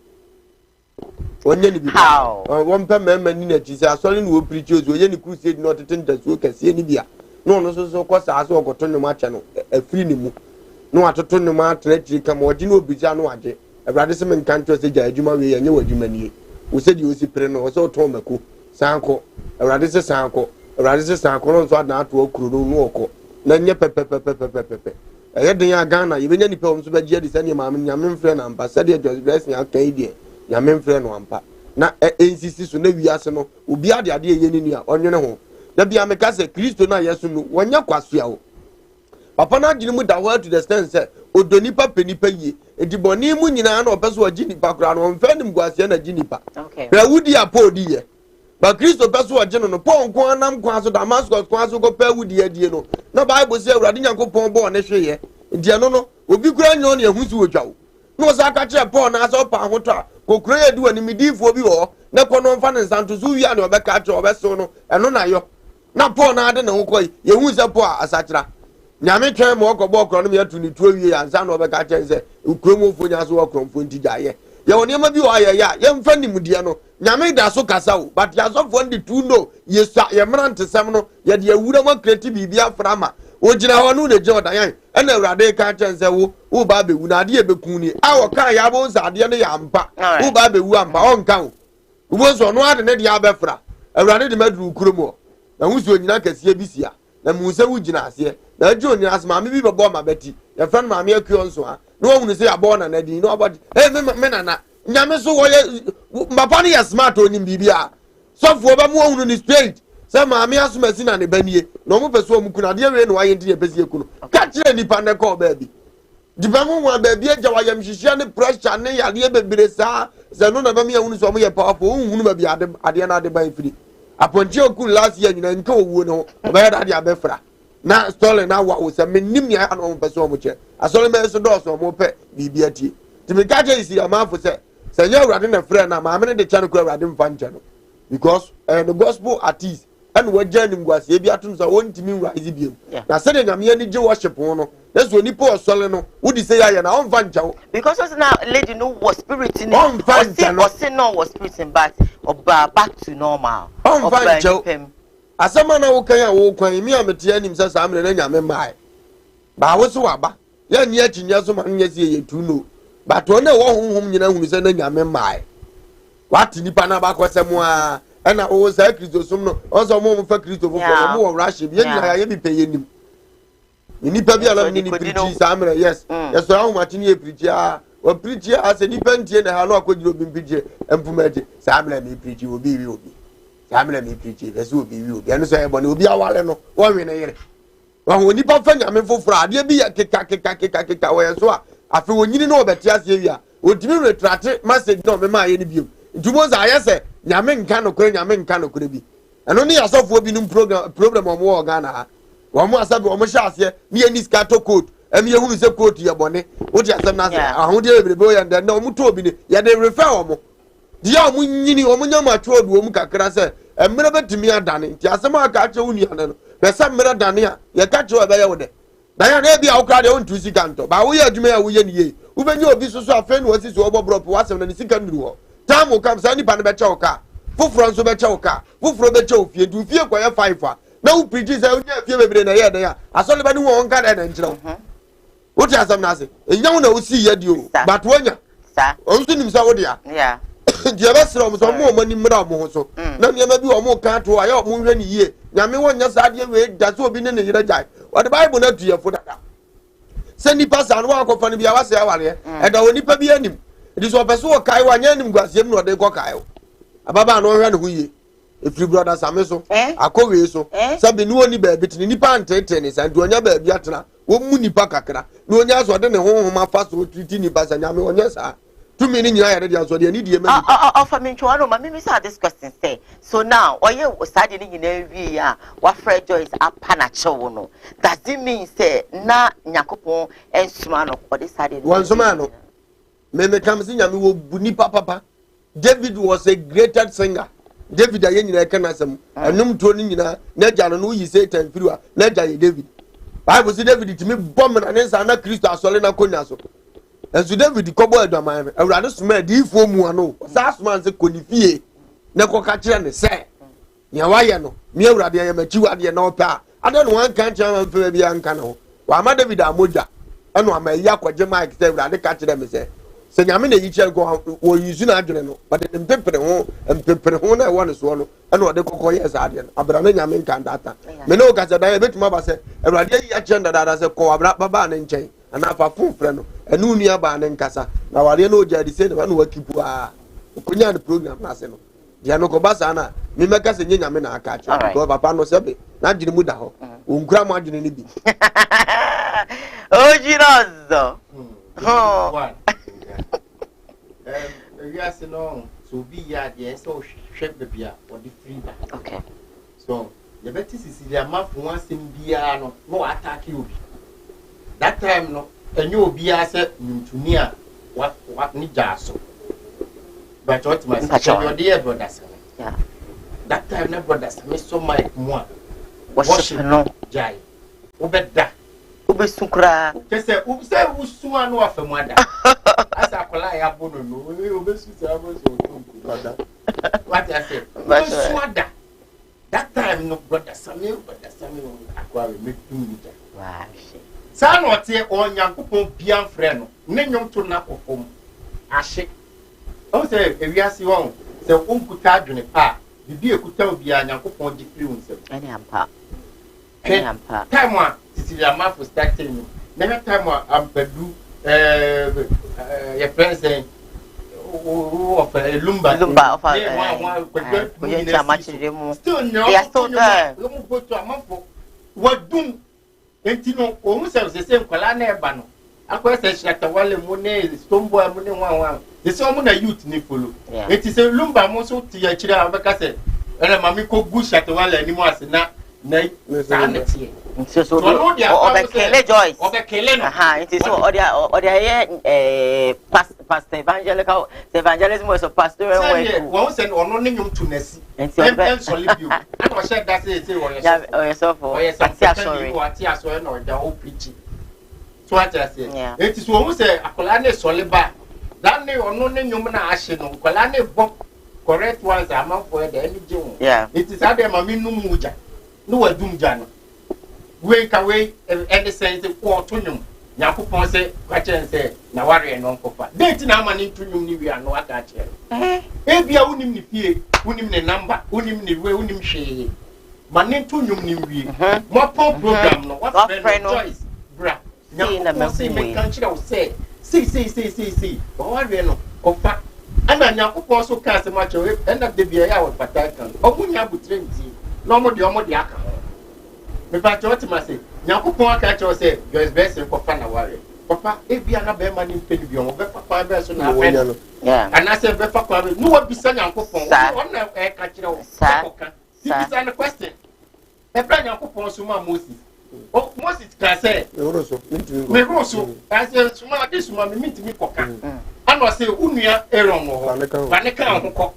won pa mema ni na chi sa so ni wo preach ozo ye ni crusade no teten da so kase ni bia no no so ko sa so okoto ni ma che no afiri ni mu no atoto ni ma trachiri kam oji no obija no age ebrade se men kan to se ja adwuma we ye nya wadwuma ni wo se di osi pre no so to mako sanko ebrade se sanko Radis Sankono so na to okuru no oko na nye pepepepepepepe eye den ya Ghana yebenya nipa o so be je di sane ma nyame mfre na ampa sade Joyce Blessing akan ide nyame mfre no ampa na nsisi so na wiase no obi ade ade ye ni a onwene ho da bia me ka se Kristo na yesu no wonya kwasua o papa na gini mu da wa to the stand say odoni papa nipa yie ediboni mu nyina na opeso ogi nipa kura no mfa nim gwase na gi nipa okay ra wudi apodi ye ba Kristo peso ogeno no pon ko anam kwa so Damascus kwa so ko pa wudi adie no na Bible say Awurade Nyankopɔn bo ne hweye ndie no obi kura nyo ne ehusu wodwawo no sa ka kire Paul na so pa hoto a kokura edu ani midifo bi ho na ko no mfa ne nsanto so wi a ne obeka kire obeso no eno na yo na Paul na ade ne ho koi ye hu se Paul asakira nyame twen mo okɔbɔ okɔno me atu ni tuo wi ansa na obeka kire se ukromofo nya so okromfo ntija ye ye woni ma bi wo aye ya ye mfa nimdie no nyame da so kasa wo but ya so fo ndi tu no ye sa ye mrante sem no ye de awura mo kreti bibia frama o gina ho no ne je odan e na Awurade ka chense wo ba bewu na ade e bekun ni a wo kan ya bo nsa ade ne ya mpa wo ba bewu ampa on kan wo so no ade ne de abefra Awurade de maduru kuromo na hu so nyina kase bisia na mu se wo gina ase na ajo ni asma me bi bebo ma beti ye friend ma me akuo nso ha no wo hunu se ya bo na na di no about me na nyame so wo ye mbapa ni smart oni bibia so fo ba mu hunu ni straight se ma me asomasi na ne banie no mo peso mu kuna de we no waye ndi e pesi ekunu ka kire nipa ne ko ba bi di ba mu wa ba bi eja wa yam hihia ne pressure ne yade bebere sa se no na ba me hunu so mo ye powerful hunu ba bi ade na ade ba ifiri aponche okun last year nyina nka owo no ba ya ade abefra na story na wa se me nim ya na mo peso mo che asole me so do so mo pe bibia tie ti me ka je isi amafo se nya Awurade na frɛ na ma me de cha no kura Awurade mfa nche no because the gospel artist and we journey ngwase bi atum so wontimi rise bi na se de nyame ani je worship ho no na so nipa osole no wodi se ya na on fa ncha wo because us now lady no was spirit in on fa ncha no say no was spirit in but oba back to normal on fa ncha wo asama na wo kan ya wo kwan mi amete anim se sa amre na nyame mai ba wo so waba ya ni achinya so ma nya se ye tu no but one wo honhom nyina hunu se na nyame mai wati nipa na ba kwasem a na o sa Kristo som no o so mo fa Kristo fo mo wo Russia bi nyina ya ye bi peye nim nipa bi ala ni preach samre yes yes so ahụ machine ye preach a o preach a se nipa ntie na ha no akogiro obi preach empumaje samre mi preach obi wi obi samre mi preach e so obi wi obi eno so e bone obi awale no wo we na yere wo nipa fa nyame foforo ade bi ya keka wo ye so a afi wonyini no obeti ase wi a odimi retract message no me ma ye ni biom ntumo za ayese nyame nka no kore bi eno ne yasofo bi num problem omo wo Ghana ha wo mo asabe wo mo sha ase ne ani ska to coat em ye hunu se coat ye bone wo ti asem na se ahode ebrebe o ya nda na omo to obi ne ye de refer omo dia omo nyini omo nyama atwo du omo kakra se emre betimi adane nti asem aka ache unu ya no pese mre dane a ye ka che oba ye wo de na ya na bia okra de on tu sika nto ba wo ye adwuma ya wo ye ne ye wo benye obi so afa no asisi obo brop wasem na ne sika nduru ho time will come sani pa ne be chew ka fufuro nso be chew ka fufuro be chew fie du fie kwa 5 na wo preach say onya fie bebre na ye den ya asole be ni won ka na nkyerɛ wo ti asam na ase enyawo na wo si ye di o but wonya sa onso nim sa wo dia yeah dia be sere o so mo mani mra mo so na niam bi o mo ka to aye o mo hwe ni yie nyame wonya sa de we da so obi ne ne yire jai o the bible na tuyefo dada se nipa sa no akɔfa no bia wase awale ɛda wo nipa bi anim it is opeso o kai wa nya anim guasem no de kɔ kai o ababa no hwe ne ho yie efiri brother same so akɔwe so sabi ni woni ba bitini nipa antete ne sa ndonya ba bi atena wo mu nipa kakra na onya so de ne ho homa fa so triti nipa sa nyame onya sa tumi ni nyina yare dia so de ni die ma of me ncho no ma me say this question say so now oye osade ni nyina wi ya wa Fred Joyce apana chewo no does it mean say na nyakopon ensuma no ko de sade one suma no me kam si nyame wo bu nipa papa David was a greater singer David aye nyina ka na sam anum to ni nyina na ja no yi Satan firiwa na ja ye David Bible say David timi bom na ne sa na Kristo asole na konya so enso David kobo aduaman awurade soma di ifo mu ano sa soma nse konifie na koka kire ne se nya waye no me awurade ya machi wade na opa ade no wan kan kire man fe bia nka no wa ma David amoja eno amayi akwaje mic se awurade ka kire me se nyame na yi kire go wo yuzu na adwene no but empepere ho na won so no eno ode kokko yes ade no abra na nyame nka data me no ka se dan ebetuma ba se awurade yi akire ndada se ko abra baba na nchen ana fa fufre no enu nua ba ne nkasa na ware no oja di se na wakipu a okunya the program na se no dia no ko basa na me meka se nyanya me na aka acha ko papa no sebe na jini mu da ho onkura mu adwene ni bi ojinozo we are no so be ya de so hwe bebia or the free ba okay so ye beti sisilia mafu wansem bia no attack you that time no enyo obia se ntuni a what ni jaso but what my your dear brothers yeah that time na brothers me so my mo worship no jai obeda obesukra kese ubse usu anu afemu ada asa akola ya bono no obesu se abo so brother what I say usu ada that time no brothers me akwa we make two meter wow sa no te onyankopon bian frɛ no ne nyom to na kofom ahye o se ewiase won se onkuta adwene pa bibi ekuta obi anyankopon gifiri unsem ani ampa time a tisiria mafo starting no na time a ampadu your president of lumba of they are still there wadum enti no omu se nkwala na eba no akwa se shata wale mu ne stombo mu ne nwa se omu na youth ni follow enti se lumba mu so ti ya kire abeka se ere mami ko gu shata wale ni mu ase na sa na tie so obekele Joyce obekele no enti so odia ye pastor evangelism was a pastor when won se ono ne nyum tu nasi enti solibio and o share that say o yourself for ati asori na o da o preach so what I say enti so won se akola na soliba dan ne ono ne nyum na ahye no akola na bo correct ones amount for the energy it is that dem ami num uja no wadum jano we ka we any sense ko to nyum yakopon se kwachen se na ware no nkofa date na ama ni tunyum ni wi ano aka chere bia unim ni fie unim ne number unim ni we unim hwe ma ni tunyum ni wi mo pon program no what friend Joyce bra yakopon se me kan chere o se see ware no kofa ana yakopon so ka se ma chere enda de bia ya wo patai kan omunya butrenti no mo de aka me ba choti ma se yakopon aka chere se Joyce best kofa na ware papa ebia na be ma ni mpedi bi o be papa be so na afen ana se be papa be no wa bisa yakopon o na e ka chere o koka bisa na question e pra yakopon so ma Moses o Moses ka se me roso ase suma de suma me mitimi koka ana se unua Aaron ho ba ne kan ho ko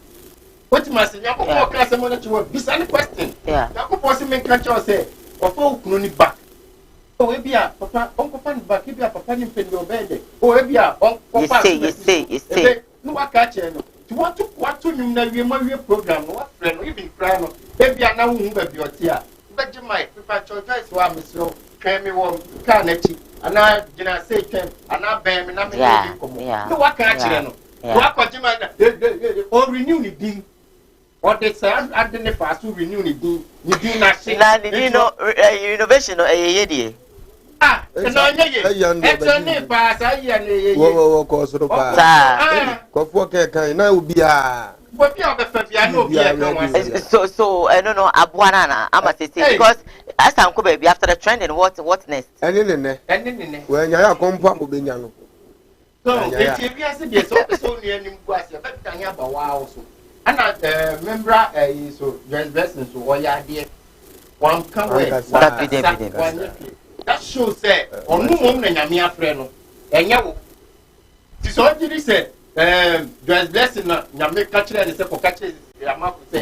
what ma se yakopon ka se mo na chere bisa na question yakopon se me ka chere se o fo kunu ni back o ebia papa onko fan back ebia papa ni mpeni obede o ebia onko papa you say no wa ka che no what to you know we program what friend even cry no baby na wo hu baby oti a beji my prefer choice wa me so twen me wo ka na chi ana gina say twen ana ben me na me no wa ka chire no wa ko ji my o renew ni din or they say identify to renew ni din na say na ni no innovation no ye no nye etene pa sa ye na ye wo ko so pa ko fo ke kan na obi a so I don't know abuana na ama tete because as I'm go baby after the trending what next ene ne we nya ya kompa mo benya no so eti bi ase de so ni anim go ase be kan ya ba wa so ana member so joint business so oya de one can we that shows say onu mom na nyame afre no enye wo ti so jiri say joint blessing na nyame ka kire de say ko ka kire ya ma ko say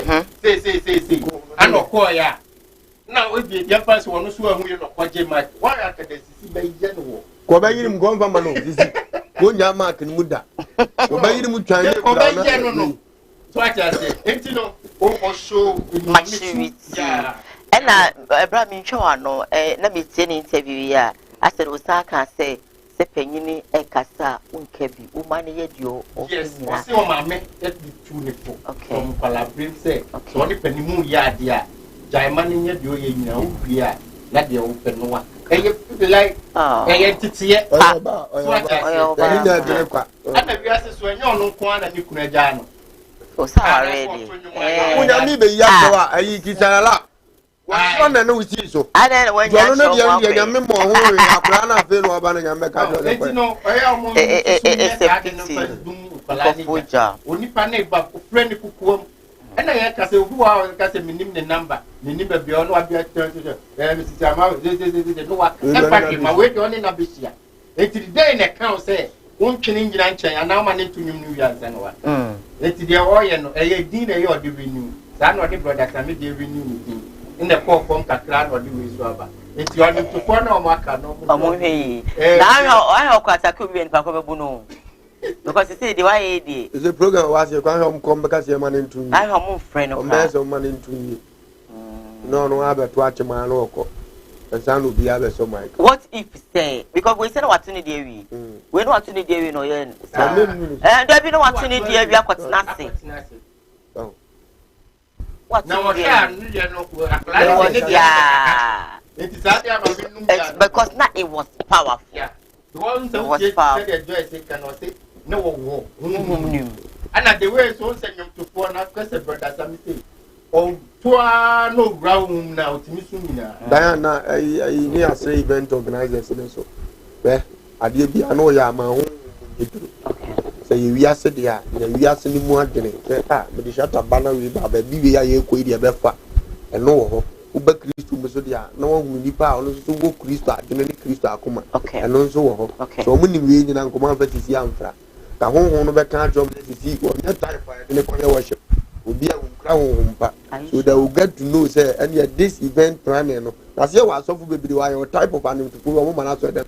ano ko ya na we bi ya pass wonu so ahu ye no ko je ma wa ya ka de sisi ba ye no wo ko ba yiri mgon fa ma no sisi ko nya ma kan mu da ko ba yiri mu twan ne ko na no so I just say enti no o show maturity and bra me twa no na me tie ni interview ya I said Osaka say se penyini e kasa unka bi o ma ne ye dio o yes o se o ma me e di tu ne fo from collaborate say so ni penimu ya dia jai ma ne ye dio ye nyina o bia na de o penu wa e ye like e ye titiye ana bi ase so enye onu nko ana ni kunu aja no o sa already unya mi be ya so a ayi kisala wa na no usi so ana when ya so no dia nya me mo ho we akura na fe no aba na nya me ka do le ko no oya mo oni pa na ba ko friend kukuom ana ya ka se obi wa ka se minim ne number minim be bi ono abia Mrs. Ama no wa e pa ke ma we do ne na be sia enti dey na kan say won twene nyina nchen ana ma ne tunyum no wi ansa no wa enti dey o ye no e ye din na ye o de renew sa na o de brother ka me de renew ni din in the call from kakra no de we so aba enti o ni to for na o maka no mo hwe na I ho kwata ko bi npa ko be bu no because you say the why dey is a program was you can home come because you man into I have mo friend no o man into no aba to ache man no ko and will be able so much. What if say because we said what to need we no what to need we no yen there be no what to need we akwatena se oh what now what ya no it is that ya because now it was powerful yeah the one that said the joy say cannot say no wo and the way so say you to for na because brother Sami say on toa no ground now timisu mina Diana I ni ase event organizers so be ade bi ano ya ma ho say you ase dia you ase ni mu adene say me de shata bana we ba bi we ya ye ko ide be fa eno wo ho uba Kristo me so dia na wo hu nipa ono so wo Kristo adene ni Kristo akoma eno so wo ho so mu ni we nyina nkoma fa sisi amfra ka ho no be kan job sisi wo nya time fa adene ko ye worship obi a nkra ho so that we get to know say and this event planning no na say wa so fu bebiri wa your type of animal to go mo na so dem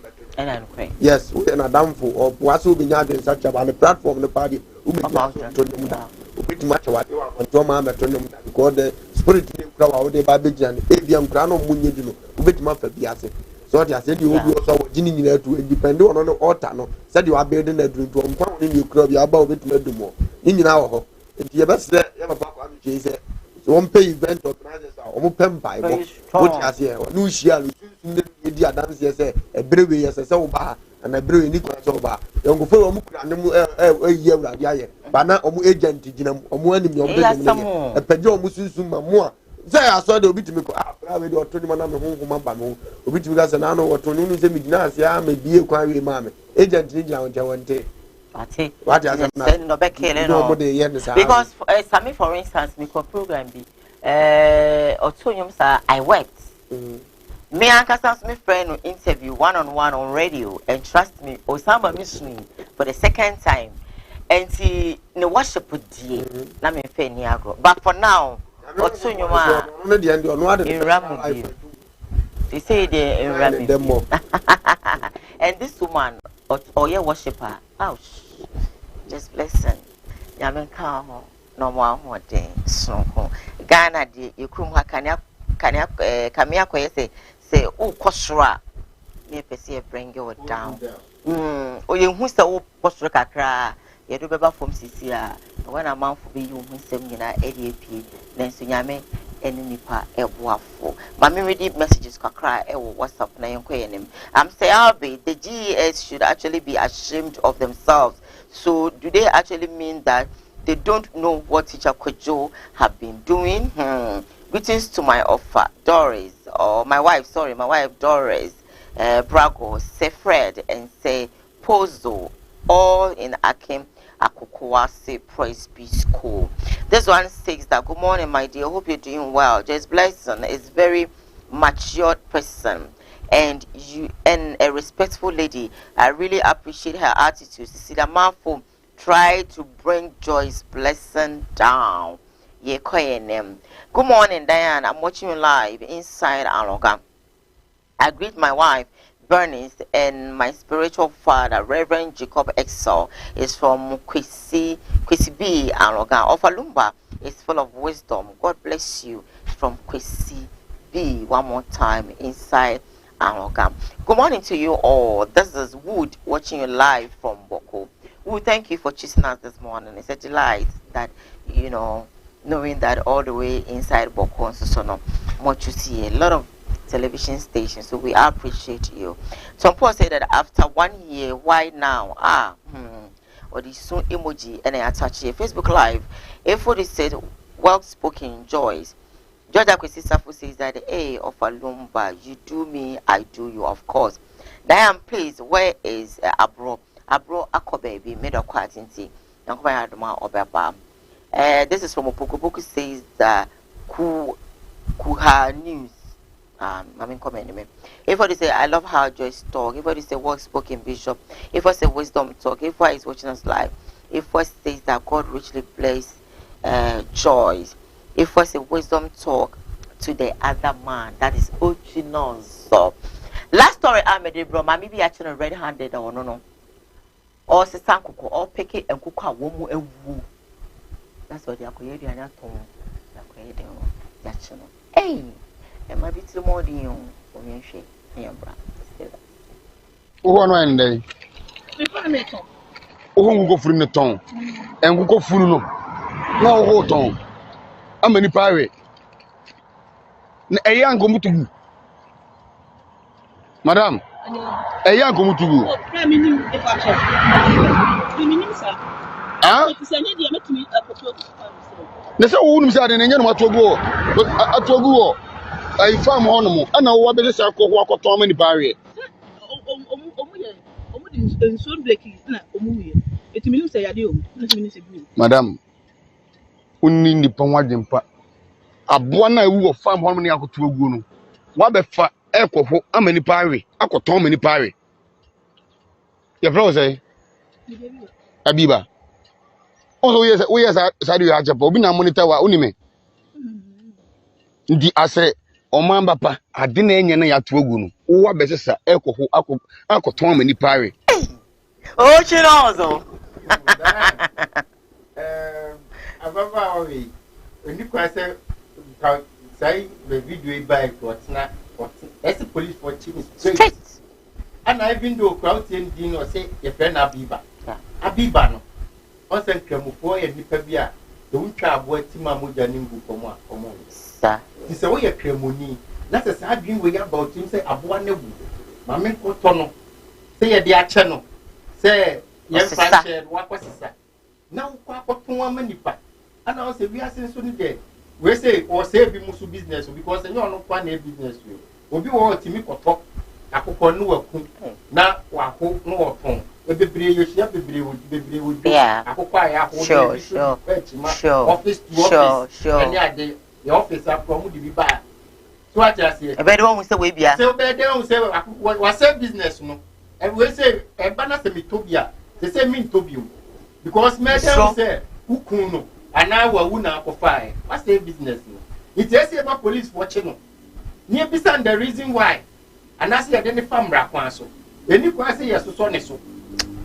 yes we na damfo or was obi nya den such about the platform the party we be to dem da obi ti match wa to ma meto dem da because the spirit ni nkra wa we ba be jan e bia nkra no munye di no obi ti ma fa bi ase so they say the obi so wa jini nyina to depend on no altar no say the wa building na drum to mpa ni nkra bi aba obi ti ma dum ni nyina wo ho nti ye best ya papa kwa mi che say so one pay event organizers are omo pem bai bo what ya say no shia no sunsun de di adams ye say e brewe ye say wo ba na brewe ni kwa so ba yo go fo omo kura ne mu yi awura dia ye ba na omo agent gina omo anim yo de ne e peje omo sunsun ma mo a say aso de obi timi ko bra we de otoni ma na me honhom aba me obi timi ga say na no otoni no say me gina ase a me bie kwa we ma me agent ni gina won wonte what you say no be killing because Sami for instance me ko program bi otonyum sa I worked me ankasa me friend no interview one-on-one on radio and trust me Osama Misuni for the second time and he no worship die na me fe ni agro but for now otonyum a no dey end no ade they say they in Rami and this woman or your worshiper ouch just listen Yamen Kao, no more day, so Ghana, the Yukum Kamia say, oh, Kosra, me per bring you down. Oh, you must have Kosra Kakra, you do better from Cecilia, when a month for be you, Miss Semina, ADP, then Sunyame, and Nipa, a waffle. Mammy read messages Kakra, WhatsApp, na him. I'm saying, the GES should actually be ashamed of themselves. So, do they actually mean that they don't know what teacher Kojo have been doing? Greetings to my offer, Doris, or my wife, Doris, Brago, say Fred, and say Pozo, all in Akim, Koowaa say Praise Be School. This one says that, good morning, my dear, hope you're doing well. Just Blessing is very matured person. And a respectful lady. I really appreciate her attitude. See the man for try to bring Joy's Blessing down. Good morning, Diane. I'm watching you live inside Aloga. I greet my wife Bernice and my spiritual father Reverend Jacob Exel is from Kwesi B Aloga. Ofalumba is full of wisdom. God bless you. From Kwesi B. One more time inside Aloga. Good morning to you all. This is Wood watching you live from Boko. Wood, thank you for choosing us this morning. It's a delight that, knowing that all the way inside Boko and so much you see a lot of television stations, so we appreciate you. Some people say that after 1 year, why now? Or the soon emoji and I attach here. Facebook Live. If they said well spoken Joyce. Georgia Kwesi Safu says that, hey, of Alumba, you do me, I do you, of course. Diane, please, where is Abro? Abro Akobaby, made a quiet in tea. This is from Opoku says that Kuha News. I mean, comment. If I say, I love how Joyce talk. If I say, well spoken Bishop. If I say, wisdom talk. If I is watching us live. If I says that God richly bless Joyce. If was a wisdom talk to the other man, that is Ochino. So, last story I made, bro, maybe actually red-handed or no. Or say Sankuko, or pick it and cook a woman and woo. That's what they are creating and not home. Hey, and maybe two more than you, or your shake, and your bra. One day. Oh, go from the tongue and go full no. No, hold on. I'm many pirate. A young go to you, Madam. A young go to you. The same said in any what to go. But at Togo, I found one. And now what is a walk of Tom and barrier. Madam, unni ni pon wadempa aboa na ewu of farm hono ne akoto agu no wa be fa ekofo amani pawe akoton mani pawe ye bro say abiba also we yes sadu ya japo obi na monitor wa unime ndi ase omamba pa ade na enye na ya to agu no wo wa be sesa ekofo akoton mani pawe oh chinozo ababa we oni kwase say the video by whatna as the police for chin straight and I been do crowd in or say your friend Abiba no on sen kramufo e nipa bia the wutwa abo atima moja nimbu komo sa ti say we kramoni na say say adwin we about him say abo na wu ma me ko to no say ye de ache no say ye fashion wa kwasisa na ukwa akopon amanipa and I say we are saying so ni there we say or say be musu business because you no kwa na business we obi wo timi koto akopon no waku na wa ho no oton ebebre yoshia bebre wo akopon ya ho sure office to office any ade the office from the bi ba so what you say e be dey won say we bia say be dey won say wa say business no and we say e ba na say me tobia say me tobio because me dey say ukun no ana wa wu na akofa what's the business no it is about police watching no near beside the reason why and I say identify mra kwan so eni kwa say yes so ne so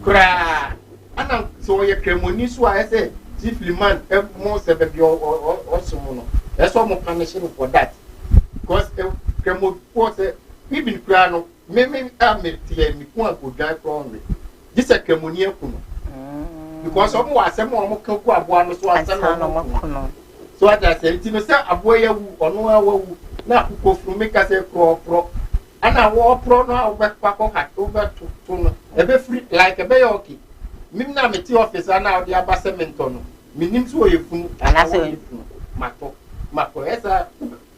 kra ana so ye kremoni so I say chiefly man more say baby or someone. That's why I'm punishing for that. Because Kremo say even Krano, maybe I'm me go die from me. This a Kremonia kuno. Because some was some more Koowaa one so I send no. So I said, you know, say a boy or no na go from make us a pro. And I war pro now back over to a bit free like a bayoki. Mimna meti officer now the ambassador. Minim so you and I say Mako esa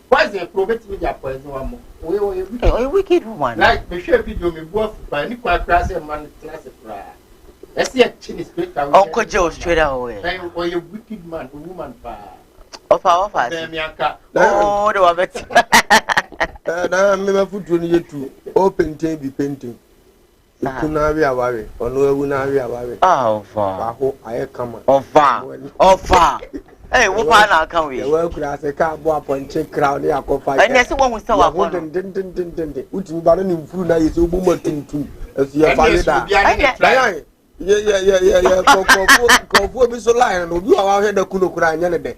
why is probate media poison one more? We wicked woman. Like me share video me both by any class man class cry. Let's see a chin straight away. Uncle Joe straight away. Or you wicked man, a woman pa. Of oh, the one better. Na me foot you to open painting. Kuna we aware ono ewu na we aware. Oh far. Aho aye kama. Oh far. Hey, what na kan we? We kura se ka bo aponche crowd ya kofa. Anya se won so wa kono. Den. Uti ba no mfuru na yeso bo motuntum. Esu ya fa da. Yeah. Kofu bi so line no bi wa he da kuno kura anya ne de.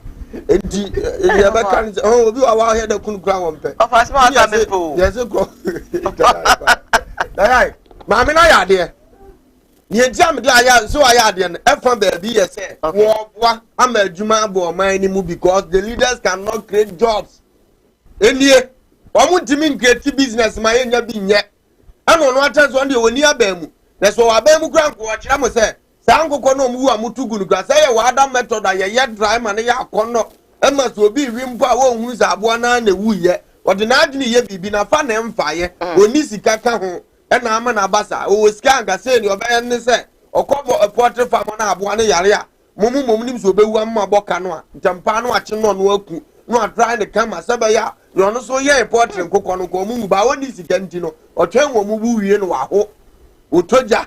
Enti ya ba kan obi wa he da kuno kura won pe. Of as ma ta me po. Yes go. Dai. Mami na ya de. Ye jam de aya so aya de no. E fa ba bi ye say. Wo wa ama adwuma bo man ni mu because the leaders cannot create jobs. Enie, omu ntimi create business ma ye nya bi nye. Ano no atanso on de oni aba mu. Na so wa ba mu kura nko wa kira mo say. Sa nkoko no mu wa mutugu nu kura say ye wa adam method ye dry man ye akono. E ma so obi wi mpo a wo hu sa abo na na wu ye. Odi na adini ye bibi na fa na mfa ye. Oni sika ka ho. Na ama na basa o sika anga say ni oba ne say okobo portrait farm na abo na yare a mum nim so obewu amma boka no a ntampa no ache no no aku no atry ne kama sebe ya no no so ye portrait nkoko no ko mu ba woni sika nti no otwen wo mu bu wie no wa ho otoja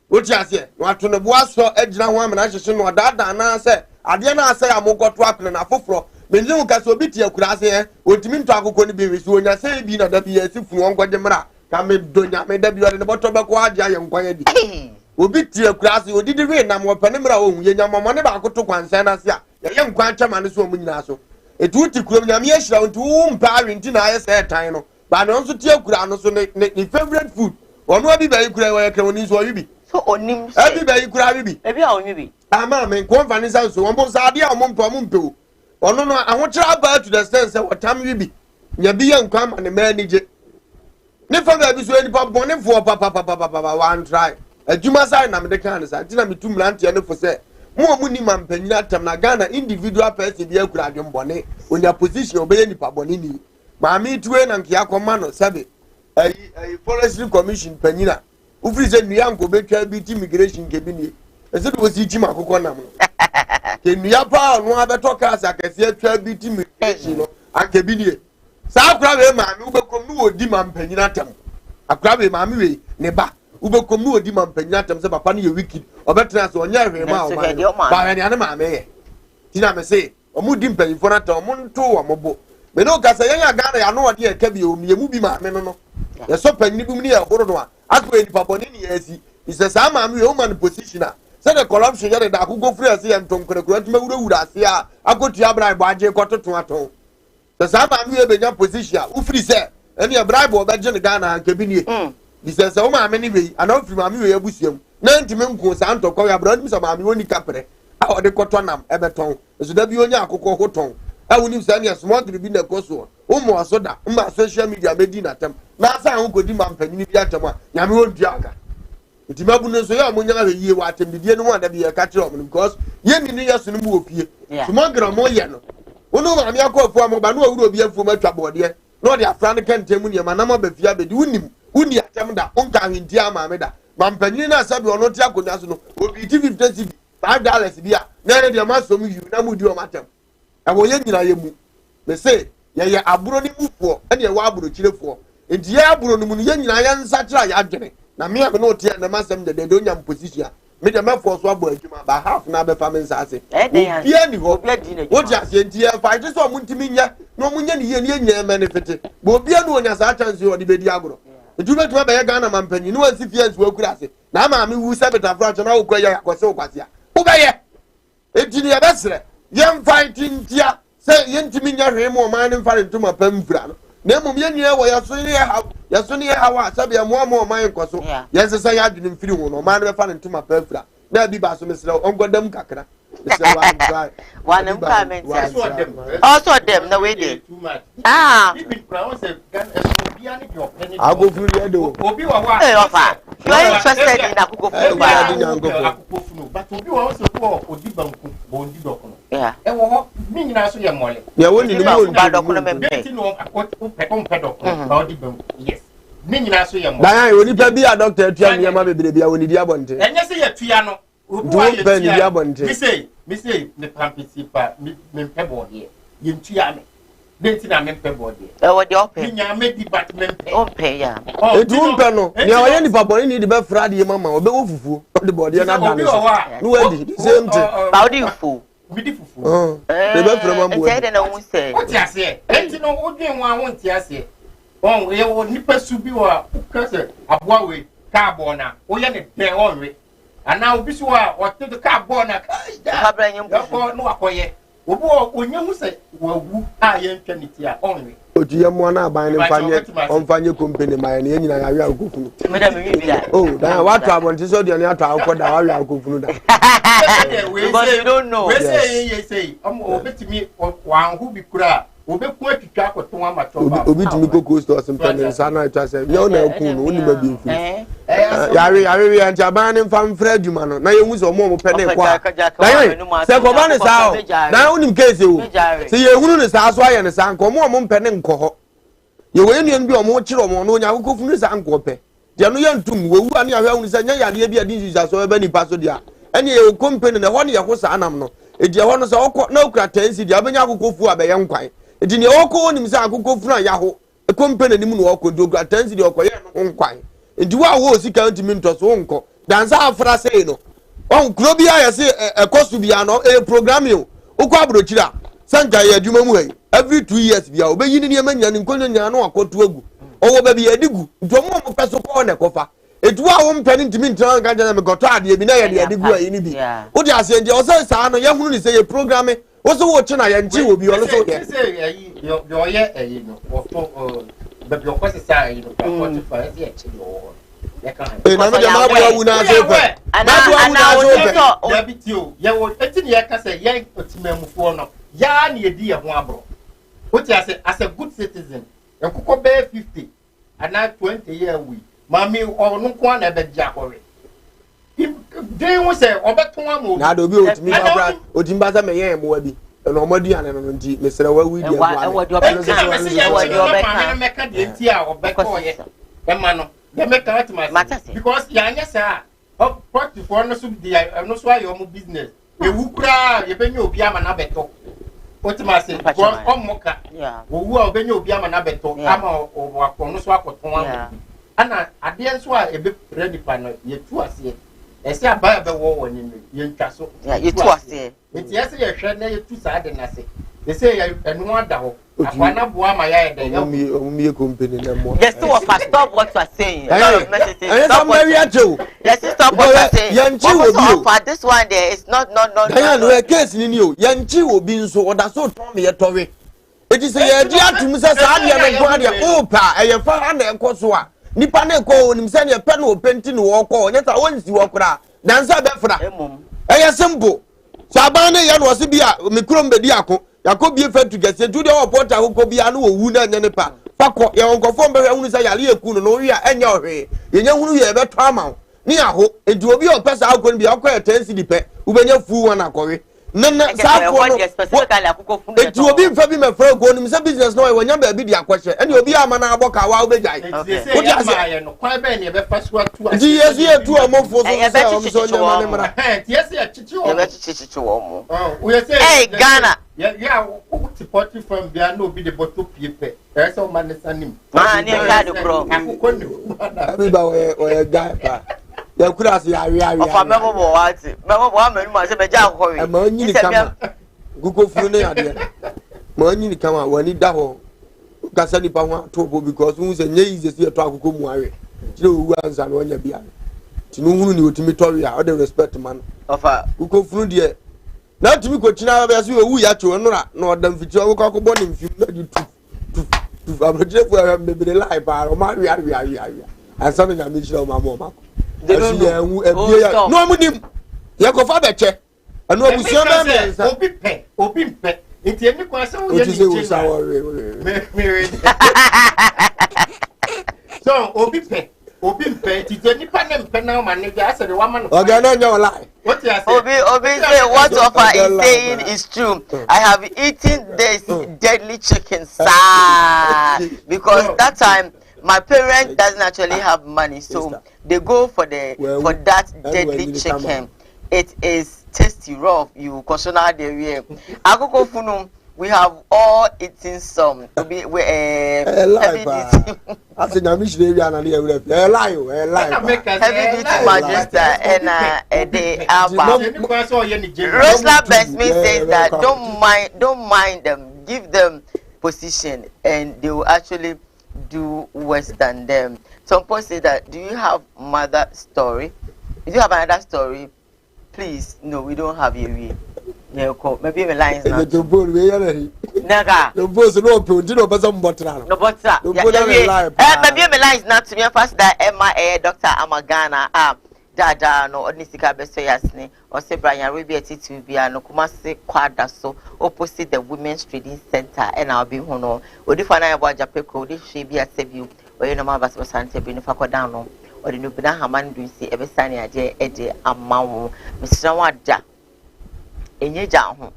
oti ase no ato ne bo aso agina ho amana hyehye no dada na say ade na say amokoto apene na foforo menje ka so biti akura ase otimi nto akoko ni bi wi so onya say bi na da bi esi funu ongoje mra kame donya me da bi ore ne boto be ko aja ye nkwanye di obi tie kurase odidi we na mo pane mra ohun ye nyamamo ne ba akoto kwansan na se a ye nkwan chama ne so mu nyina so etu ti kurom nyame ye hira nti wo mpa awe nti na ye se tan no ba no nso tie kura no so ne favorite food ono abi ba ikura we kra oni so obi so onim se abi ba ikura bi ebi a onwi bi ama me ko mfa ne san so won sa ade a mo mpa mo mpe ono no ahokyera ba to the sense watam wi bi nya bi ye nkwan ma ne manage ne fa ba bi so eni pa bone fo papa one try adwuma sai na me de kan sa ntina me tum lantia ne fo se mo ni mampanyina atam na Ghana individual person bi akura adwom bone onya position obeye nipa bone ni ma me tuwe na nkia koma no sabe ai forestry commission panyina ufiri se nua nko betwa bi ti immigration ke bi ni ese do si chima akoko nam no ke nua pa no abeto kasa akese atwa bi ti immigration no ake bi ni sa akura we ma me ubekom no odi mampanyina atam akura we ma me we ne ba ubekom no odi mampanyina atam se papa no ye wicked obetra so onya hwe ma o ma ba we ne ma me ye tina me se omudi mpanyifo na atam mo nto wo mobo me no kasa yenya Ghana ya no ode e ka bi o me mu bi ma me no ye so panyini bi mu ni e horo no a akwa ni papa ni ni yesi ise sa ma me o man position a se the corruption ya da akuggo free ase ya ntonkore kura tuma wura ase a akotu abran bo aje kototo aton se sa ma me e benya position u free se eni e bribe o beje ne Ghana anke bi ni di se o ma me ni we ana o free ma me we abusiam na ntime nko sa ntokọ ya bra ntime ma me woni kapre a o de koto nam e beton so da bi onya akokọ hoton a woni sa ne small bi na koso o mo aso da ma social media medi na tem na sa ho kodi ma mpanyini bi atem a nyame won dua aka ntima bu no so ya mo nya ha yie wa atem bidie no da bi ya ka kire o because ye ni yeso no mu ofie small gram o ye no wono ma me akọfu amọba no awuro bi afu ma twa bode no de afra ne kan temu ne ma na ma ba fia be di wuni atem da onka hwenti ama me da ma mpanyini na asabi ono ti akonya so no obi ti 50 cedi $5 bi a na ne de ma so mu yu na mu di o matem e wo ye nyina ye mu me say ye aburo ni mufuo ene ye wa aburo kirefo enti ye aburo no mu ye nyina ye nsa kira ya adwene na me ebe no tie na masem de do nya position me de mefo so abo adwuma ba half na be fa me nsa ase bia ni ho wo ti ase enti ye fa je so mu ntimi nya no mu nya ni ye nya me ne fete bo bia no nya sa chance o de be di agoro ejuma tuma be ye Ghana mampanyi no ansi fiance wa kura ase na ma me wu sabeta fra cho na wo kwa ya kwase wo kwase a wo be ye eti ne yɛbɛsrɛ yɛmfa ntintia sɛ yɛntumi nya hwee ma ɔman ne mfa ne ntoma pam fira no na mmom yɛnnua wɔ yɛso ne yɛ haw a sɛbe yɛmmoa ma ɔman nkɔ so yɛnsesa yɛ adwene mfiri ho no ɔman no bɛfa ne ntoma pam fira na bi ba so mesrɛ ɔnkɔdam kakra one empowerment also them no way dey agofunu yɛ de o obi wa wa you are interested in akukofunu but obi wa so ko odi banku bondi dokono e wo ho mi nyina so ye mole ya woni ni mo ba dokono mempe ti no akopɛ dokono ba odi banku yes mi nyina so ye mole dan oni pa bi a doctor atua mi ma bebre bia woni di abonte enye se ye tua no obi wa ye tua mi say me pampisi pa me pebo here ye tua me denti na me pebo there wo de open mi nya me di bat me pe open ya etu mpe no ne oye ni pabo ni di be fra de mama obe wo fufu de body na dan no we di same thing ba odi fufu mi di fufu de be fra mambo e de na hu say o ti ase enti no odwen wa won ti ase on ye wo nipa su bi wa ka se aboa we ka abo na o ye ne den on we ana obi so a o te ka abo na ka ha bra nyem ko no akoye obo onye hu se wawu a ye ntwa ne ti a on we otu ye mo na aban ne mfanye onfanye company ma ne nyina ya wi akofunu me da me bi da oh dan what to abonti so de ne ato akọ da wa wi akofunu da because you don't know we say obetimi wa hu bi kura obeku atwitwa akoto amato ba obi timi koko stores mpene nsa na atwa se nye na eku no oni ma bi mfi yare ya nti aban ne mfa mfra adwuma no na yehu se omo pene kwa dan se ko ba ne sa o dan onim case o se yehunu ne sa so aye ne sa nko omo mpene nko ho ye we nuen bi omo kire omo no nya akoko funu sa nko pe de no ye ntum wewu ane ahwa hu se nya yare bi adi Jesus so ebe nipa so dia ene ye company ne ho ne ye ho sa anam no edi ho no se okọ na okura tensi dia abenya akoko fu abe ye nkwan edi ne okọ onim se akoko fu na ya ho company ni mu no okọ di okura tensi di okọ ye no nkwan edi wa wo sika ntimi ntoso nko dansa afra sei no on kuro bia ya se ekosu bia no programming ukọ abrochira sanja ye adwuma mu hai every 2 years bia obeyi ni emanya ni nkonyo nya no akoto agu owo ba bia digu ntomo mo peso ko ne kofa etu a wo mpani ntimi ntran ga jana me goto ade bi na ye de digu ai ni bi wo di ase nje o se sa no ye hunu ni se ye programming wo so wo china ye nchi wo bi o so ye yo ye no wo so but your question say you know what to find here chido na me de ma bo awu na so pe ana ya bitio ye wo eti ne ye ka say ye otimamufo no ya na ye di ye ho abro what you say as a good citizen ekoko be 50 ana 20 year we mami onu kwa na be dia kore den wo say obeton amu na do bi otimi babra otimba za me ye mo abi no omadu ane no nti mesere wa wi dia wa do be ka me ka de nti a obeko ye e ma no they make correct myself because ya anya sa party for no so dia no so ayo mo business e wukura ye benya obi ama na beto otimase because omoka owu a obenya obi ama na beto ama o akọ no so akoton ama ana ade nso a ebe ready pa no ye tu ase ese aba be wo woni ye ntwa so ye tu ase enti ese ye hwe na ye tu sa ade na se ese ye enu ada ho akwana bo ama ya de omi company na mo yes stop what you are saying stop what you are saying yes stop what you are saying yanchi obi for this one there is not dan no case ni o yanchi obi nso oda so ton me ye towe eti se ye di atum se sa ade na ko ade o pa eye fa na enko so a nipa na ko onim se ne pe na o penti no wo ko onye ta onsi wo kra dan sa be fra eye simple saban ne ye no se bia mikrom be di ako yakobie fa tu gese tu de opota akoko bia no owu na nya ne pa fakọ ye onkofo mbe hunu sa yale eku no wi a enya ohwe ye nya hunu ye beto ama ni aho enti obi opesa akọ bi akọ ya tensi dipe ubenya fu wana akọwe nana sa ko no specifically akoko fu enti obi mfa bi me fra ko no mse business no we nya ba bi di akwahye eni obi ama na aboka wa ubejai o dia se no kwan be ne be fa so atu di yesu etu omofo so nya ma ne mra ti yesu ya chichi o ye be chichi wo mo o ye say hey Ghana yeah o ti party from bia no bi de bottle piepe e so man sanim ni ka de bro akoko ni abi ba we guy pa ya kura se awi ofa memo bo wati memo bo amenu ma se be ja akoko we ma nyini kama guko furu ne ade ma nyini kama wani da ho kasa ni pa ho to bo because who say nye easy se to akoko mu awe kire owu anza no nya bia tinu hunu ni otimi tori a o de respect man ofa guko furu de na tumi ko china ba so wu ya cho no na odam fiti o ko ko boni mfi na ju tu abroje fu ya bebere lai ba o ma wi ansa no nyame chira o ma mo ma asi ya wu ebie ya no amunim ya ko fa be che anu abusia ba me nsa obi pe nti emi kwa se wo ye ni chi so obi pe ti je nipa na mpe na ma ne ja se de wa ma no oga no nya lie what you say obi say what offer is saying is true. I have eaten this deadly chicken because that time my parents doesn't actually have money, so they go for that deadly chicken. It is tasty, raw. You question the way. Akoko funu. We have all eaten some. We heavy duty. I said, "I'm not sure you're lie. Heavy duty magister and the Alba. Rosla Besme says that don't mind them. Give them position, and they will actually do worse than them. Some people say that. Do you have mother story? If you have another story, please. No, we don't have a maybe my lines now. The board we are Naga. The boss no put no bazam botra. No botra. Maybe my lines not to me first that Emma Dr. Amagana dada no onisika beso yasni or say Brian we be a to be no Kumasi Kwada so opposite the Women's Trading Center and I'll be hono. Odifana about Japeko, this she be a sebu or you know my bass was Santa Benefako down or the Nubina Haman do see every sunny a day amount. Mr. Wada. Enye ja ho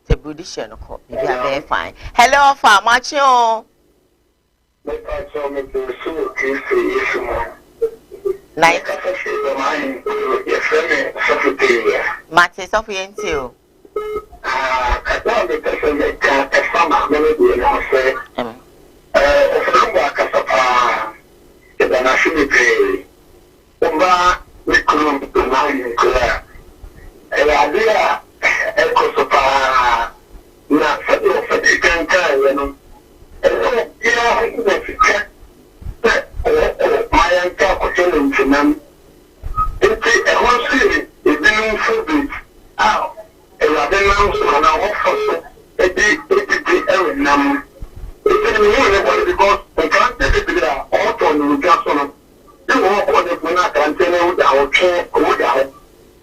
te production ko be very fine. Hello fa macho me pa cho me to so kisi isumo night ye frame secretary mate so fi enti ka to me to me ka fama me be na se o wa ka pa e da na shi me umba me ko to na ni ko idea Kosopa na fadi kanka yano ya ina fika mayan ka ko tele ntinam enti e ho si edinu fobi la denam so na ho foso edi nam edi ni ne ko because the can't take it there all to no just no you walk on the na kan tele u da o che o da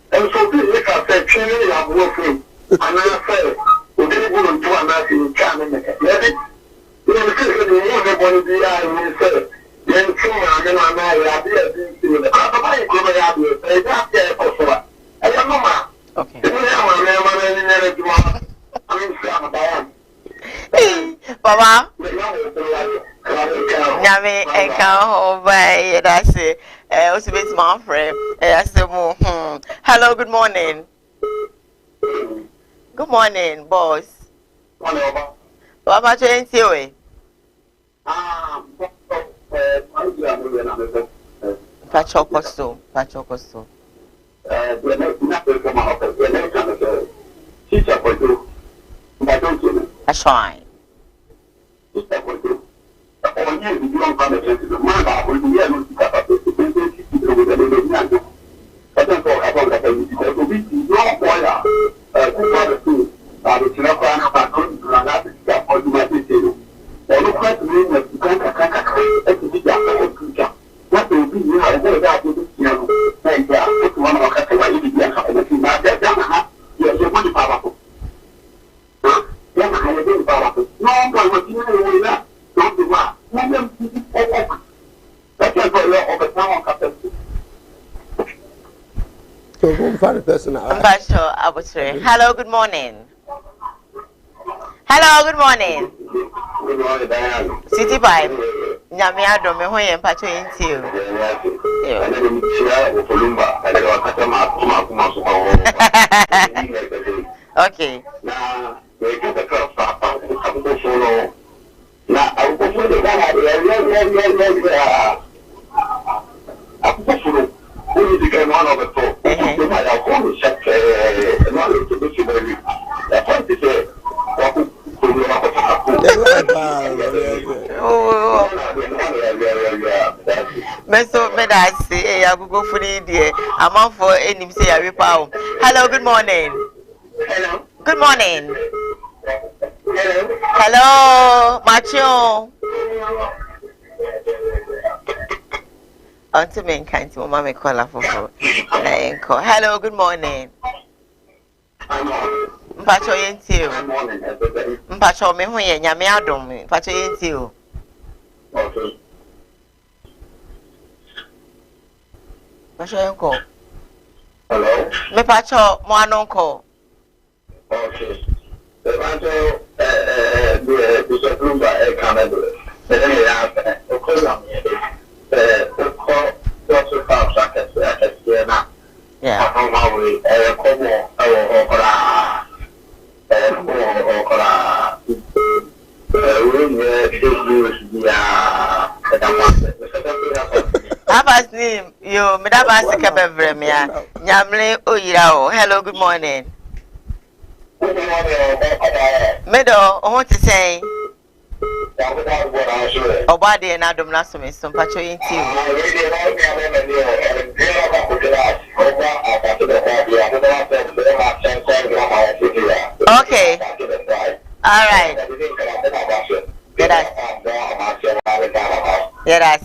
and so this is a training you working and I say we didn't go to another channel maybe you know everybody be I say then two and I be the I go there be that there for I don't know ma okay Baba Nyame enka ho ba that's it also be my friend hello good morning boss Baba chenti we Pachokoso that's fine Hello, good morning. Good morning, Diane. City Pipe. Nyame adome ho ye mpacho enti o. Okay. Meso medasi agugo funi die amafo enim say ya repa. Hello, good morning. Hello. Good morning. Hello. Hello, Macho. Auntie me can't mama me call her for. Hello, good morning. Mpacho yenti o. Mpacho me ho ye nyame adom. Mpacho yenti o. Okay. Mpacho yenko. Hello. Me pacho mo anonko. Okay. Mpacho Bishop Lumba Canada. Then you have Okola. What's about Sakas? Yeah. I'm on my way. Como Aba's name, you, Madame Asika Bevremia, Yamle Oyirao. Hello, good morning. Meadow, I want to say, Obadi and Adam Lassom is some patcho in tea. Okay. All right. Let us. Let us.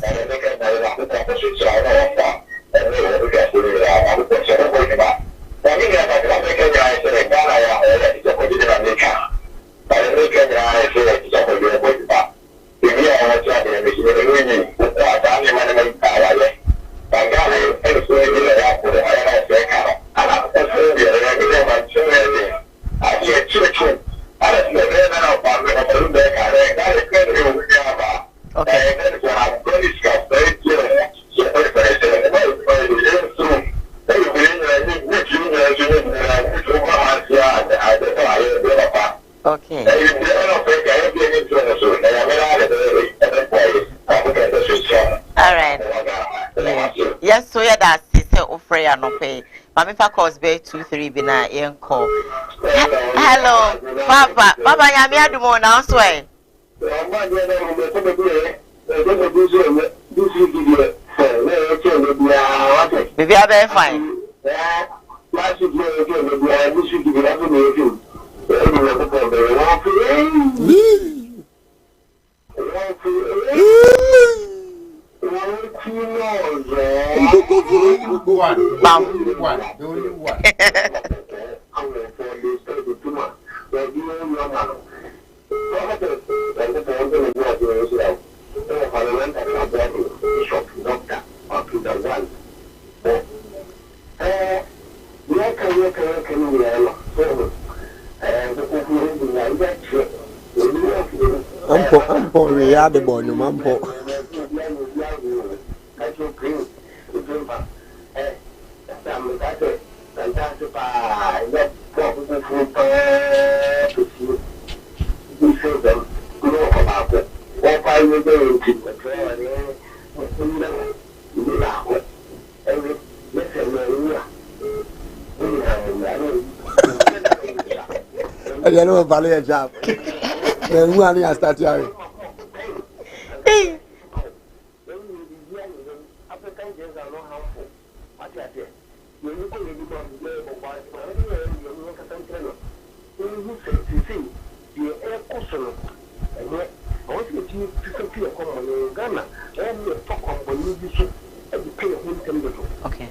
Okay. All right. Yes, so yeah, that's it. Offer no pay. Mami fa cause be 2-3 bina yenko. Hello, Papa. Papa, yami adumo na oswe. Baby, I be fine. Ampo, we are the boy, no mampo. You know, value a job. Then one I start here. Okay.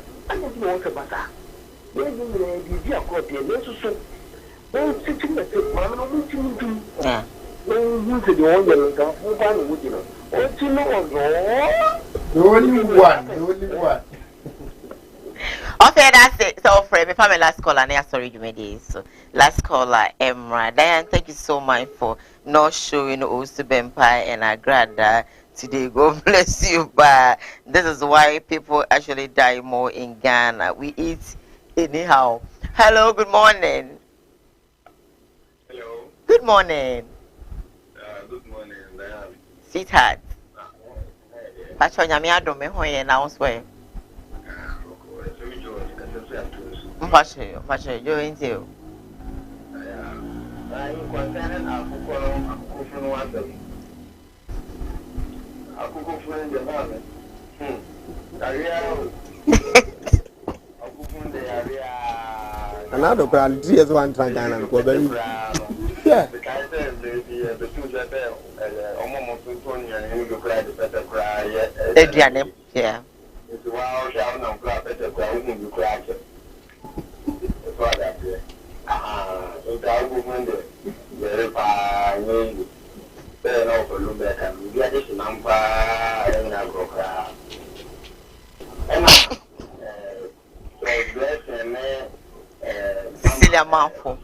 Yeah. The only one. Okay, that's it. So, friend, before my last caller, I sorry you made this. So, last caller, Emra. Diane, thank you so much for not showing also Bempai and Agrada today. God bless you. But this is why people actually die more in Ghana. We eat anyhow. Hello, good morning. Hello. Good morning. Good morning, Diane. Sweetheart. Pacho nyame adome ho ye na woswe. Mpacho yo intio. I concern akukufunu wasem. Akukufunu de mame. Area. Akukufunu de area. Ronaldo crowd 3 years one try Ghana and go very. Yeah. Yeah. Cecilia Manfo.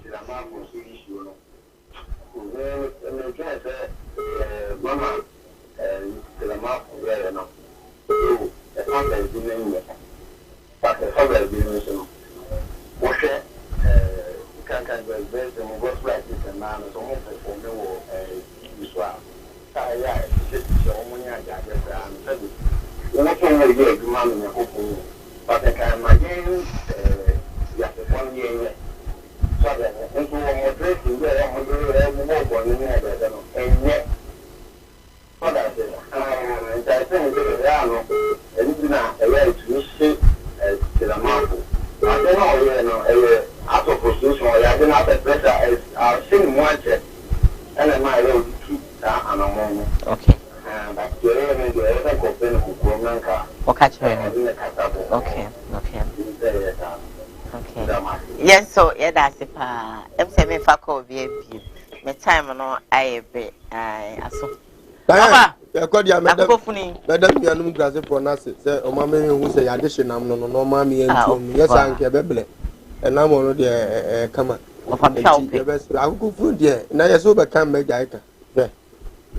Yes, so yeah, that's it. I'm saying, if I call VIP, my time no, I be aso. Baba, you call your madam. Madam, you are no grass for Nasi. Say, oh, mammy, who say addition, I'm no mammy and yes, I'm Kebeble. And I'm already a come. The best. I'll go food, yeah. Now you're so become make Jaika. Yeah.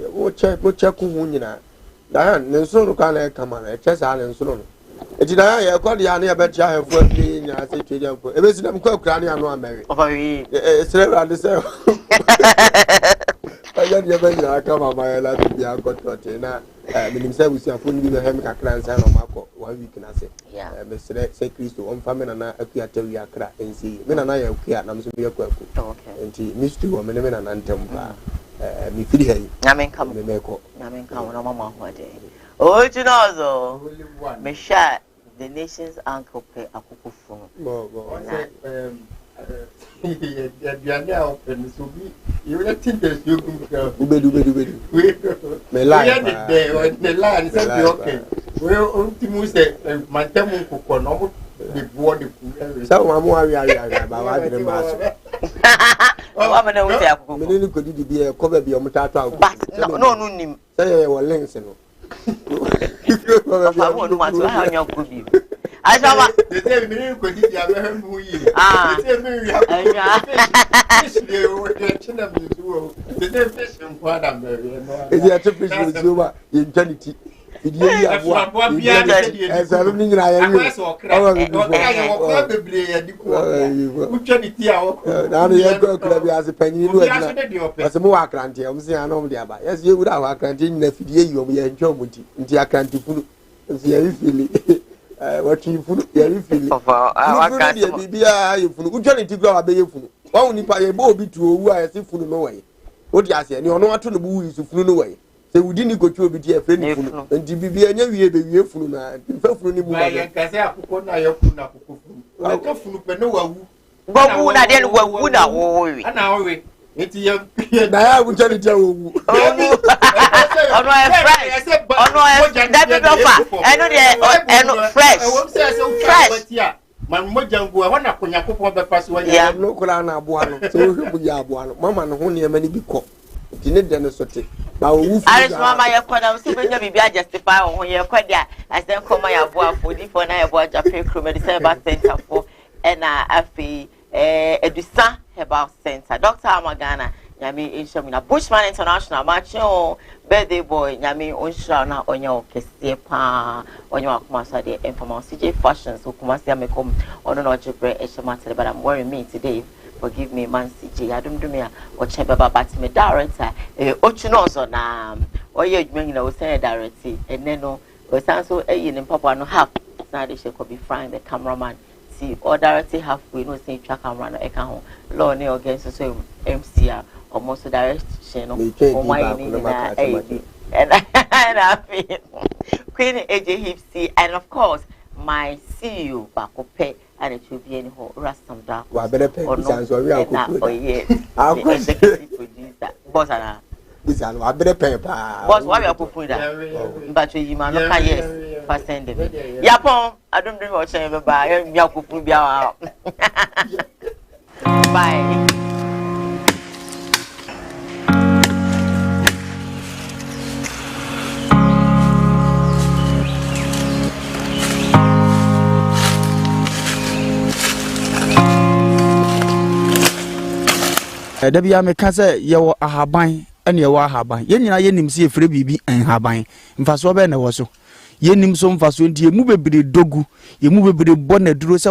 What check who you know. Diane, no sooner can I come on a chess island soon. It's I call the idea about you for me. I say to you, it was them cook cranny and one married. It's never the same. I got your baby. I come on my life to be a good daughter. Now, himself with your phone, give a hemic a clans and a marco 1 week. And I say, yeah, Mr. Say Christo, one family and I appear to you and see. Men and I are clear, and I'm so be a quack. And he missed you, woman, and Antempa. Me feel here. Namen come, Namen come, no mamma, what day. Oh, you know, though, me shot the nation's uncle pay a cuckoo phone. You don't think there's you go. Me lie. The line is okay. Well, ultimately, say, my temple cook on almost the board. So, I'm worried about the master. I'm going to could be a cover be a mutata. But no, say, well, links. I won't want to have your good. I saw the same minute could be a very movie. Is it a typical eternity? I watching food, very feeling. Who trying to go away food? Why only pay a bobby to who I see food no way? What you say, you know what to the boo is to flew away. So we didn't go to a bit of friend and to be a new baby food. I can say, I could not your food. I can't food, no one. But would I then would I worry? An hour. It's young. I will tell you. Fresh. My mojang go, I want to put your pop on the first one. Yeah, no, Colana Buano. So we are one. Mamma, who near many be caught. Didn't then sort it. I just want my accord. I was even to be justified when you're quite there. I then come my aboard for the phone. I bought Japan crew medicine center for and I feel a Dusan Herbal Center. Dr. Amagana. Yami Inshamina Bushman International Macho birthday boy Yami Unshana on your Kesepa on your Kumasa de Informal CJ Fashions who Kumasia Mekom on an Ojibre Eshamata, but I'm wearing me today. Forgive me, man CJ. I don't do me or Chebaba Batime director. Ochinozo na or you know say directly and then no was also a in Papa no half. Now they should be frying the cameraman. See or directly halfway no say track and run a can law near against the MCR. Almost a direction of my and I feel Queen AJ Hipsy and of course my CEO Bakope and it will be any whole rastam da. Wa better pay chance or we are good. Oh yeah. The executive producer. Boss ana. This and wa better pay pa. Boss why we are cooking that? But you man no can yes. First send them. Yapon, I don't drink what say bye. Me are cooking bia. Bye. Da bia me ka se ye wo ahaban ene ye wo ahaban ye nyina ye nim se efre bibi enhaban mfaso be na wo so ye nim so mfaso ntie mu bebre dogu ye mu bebre bo na duro se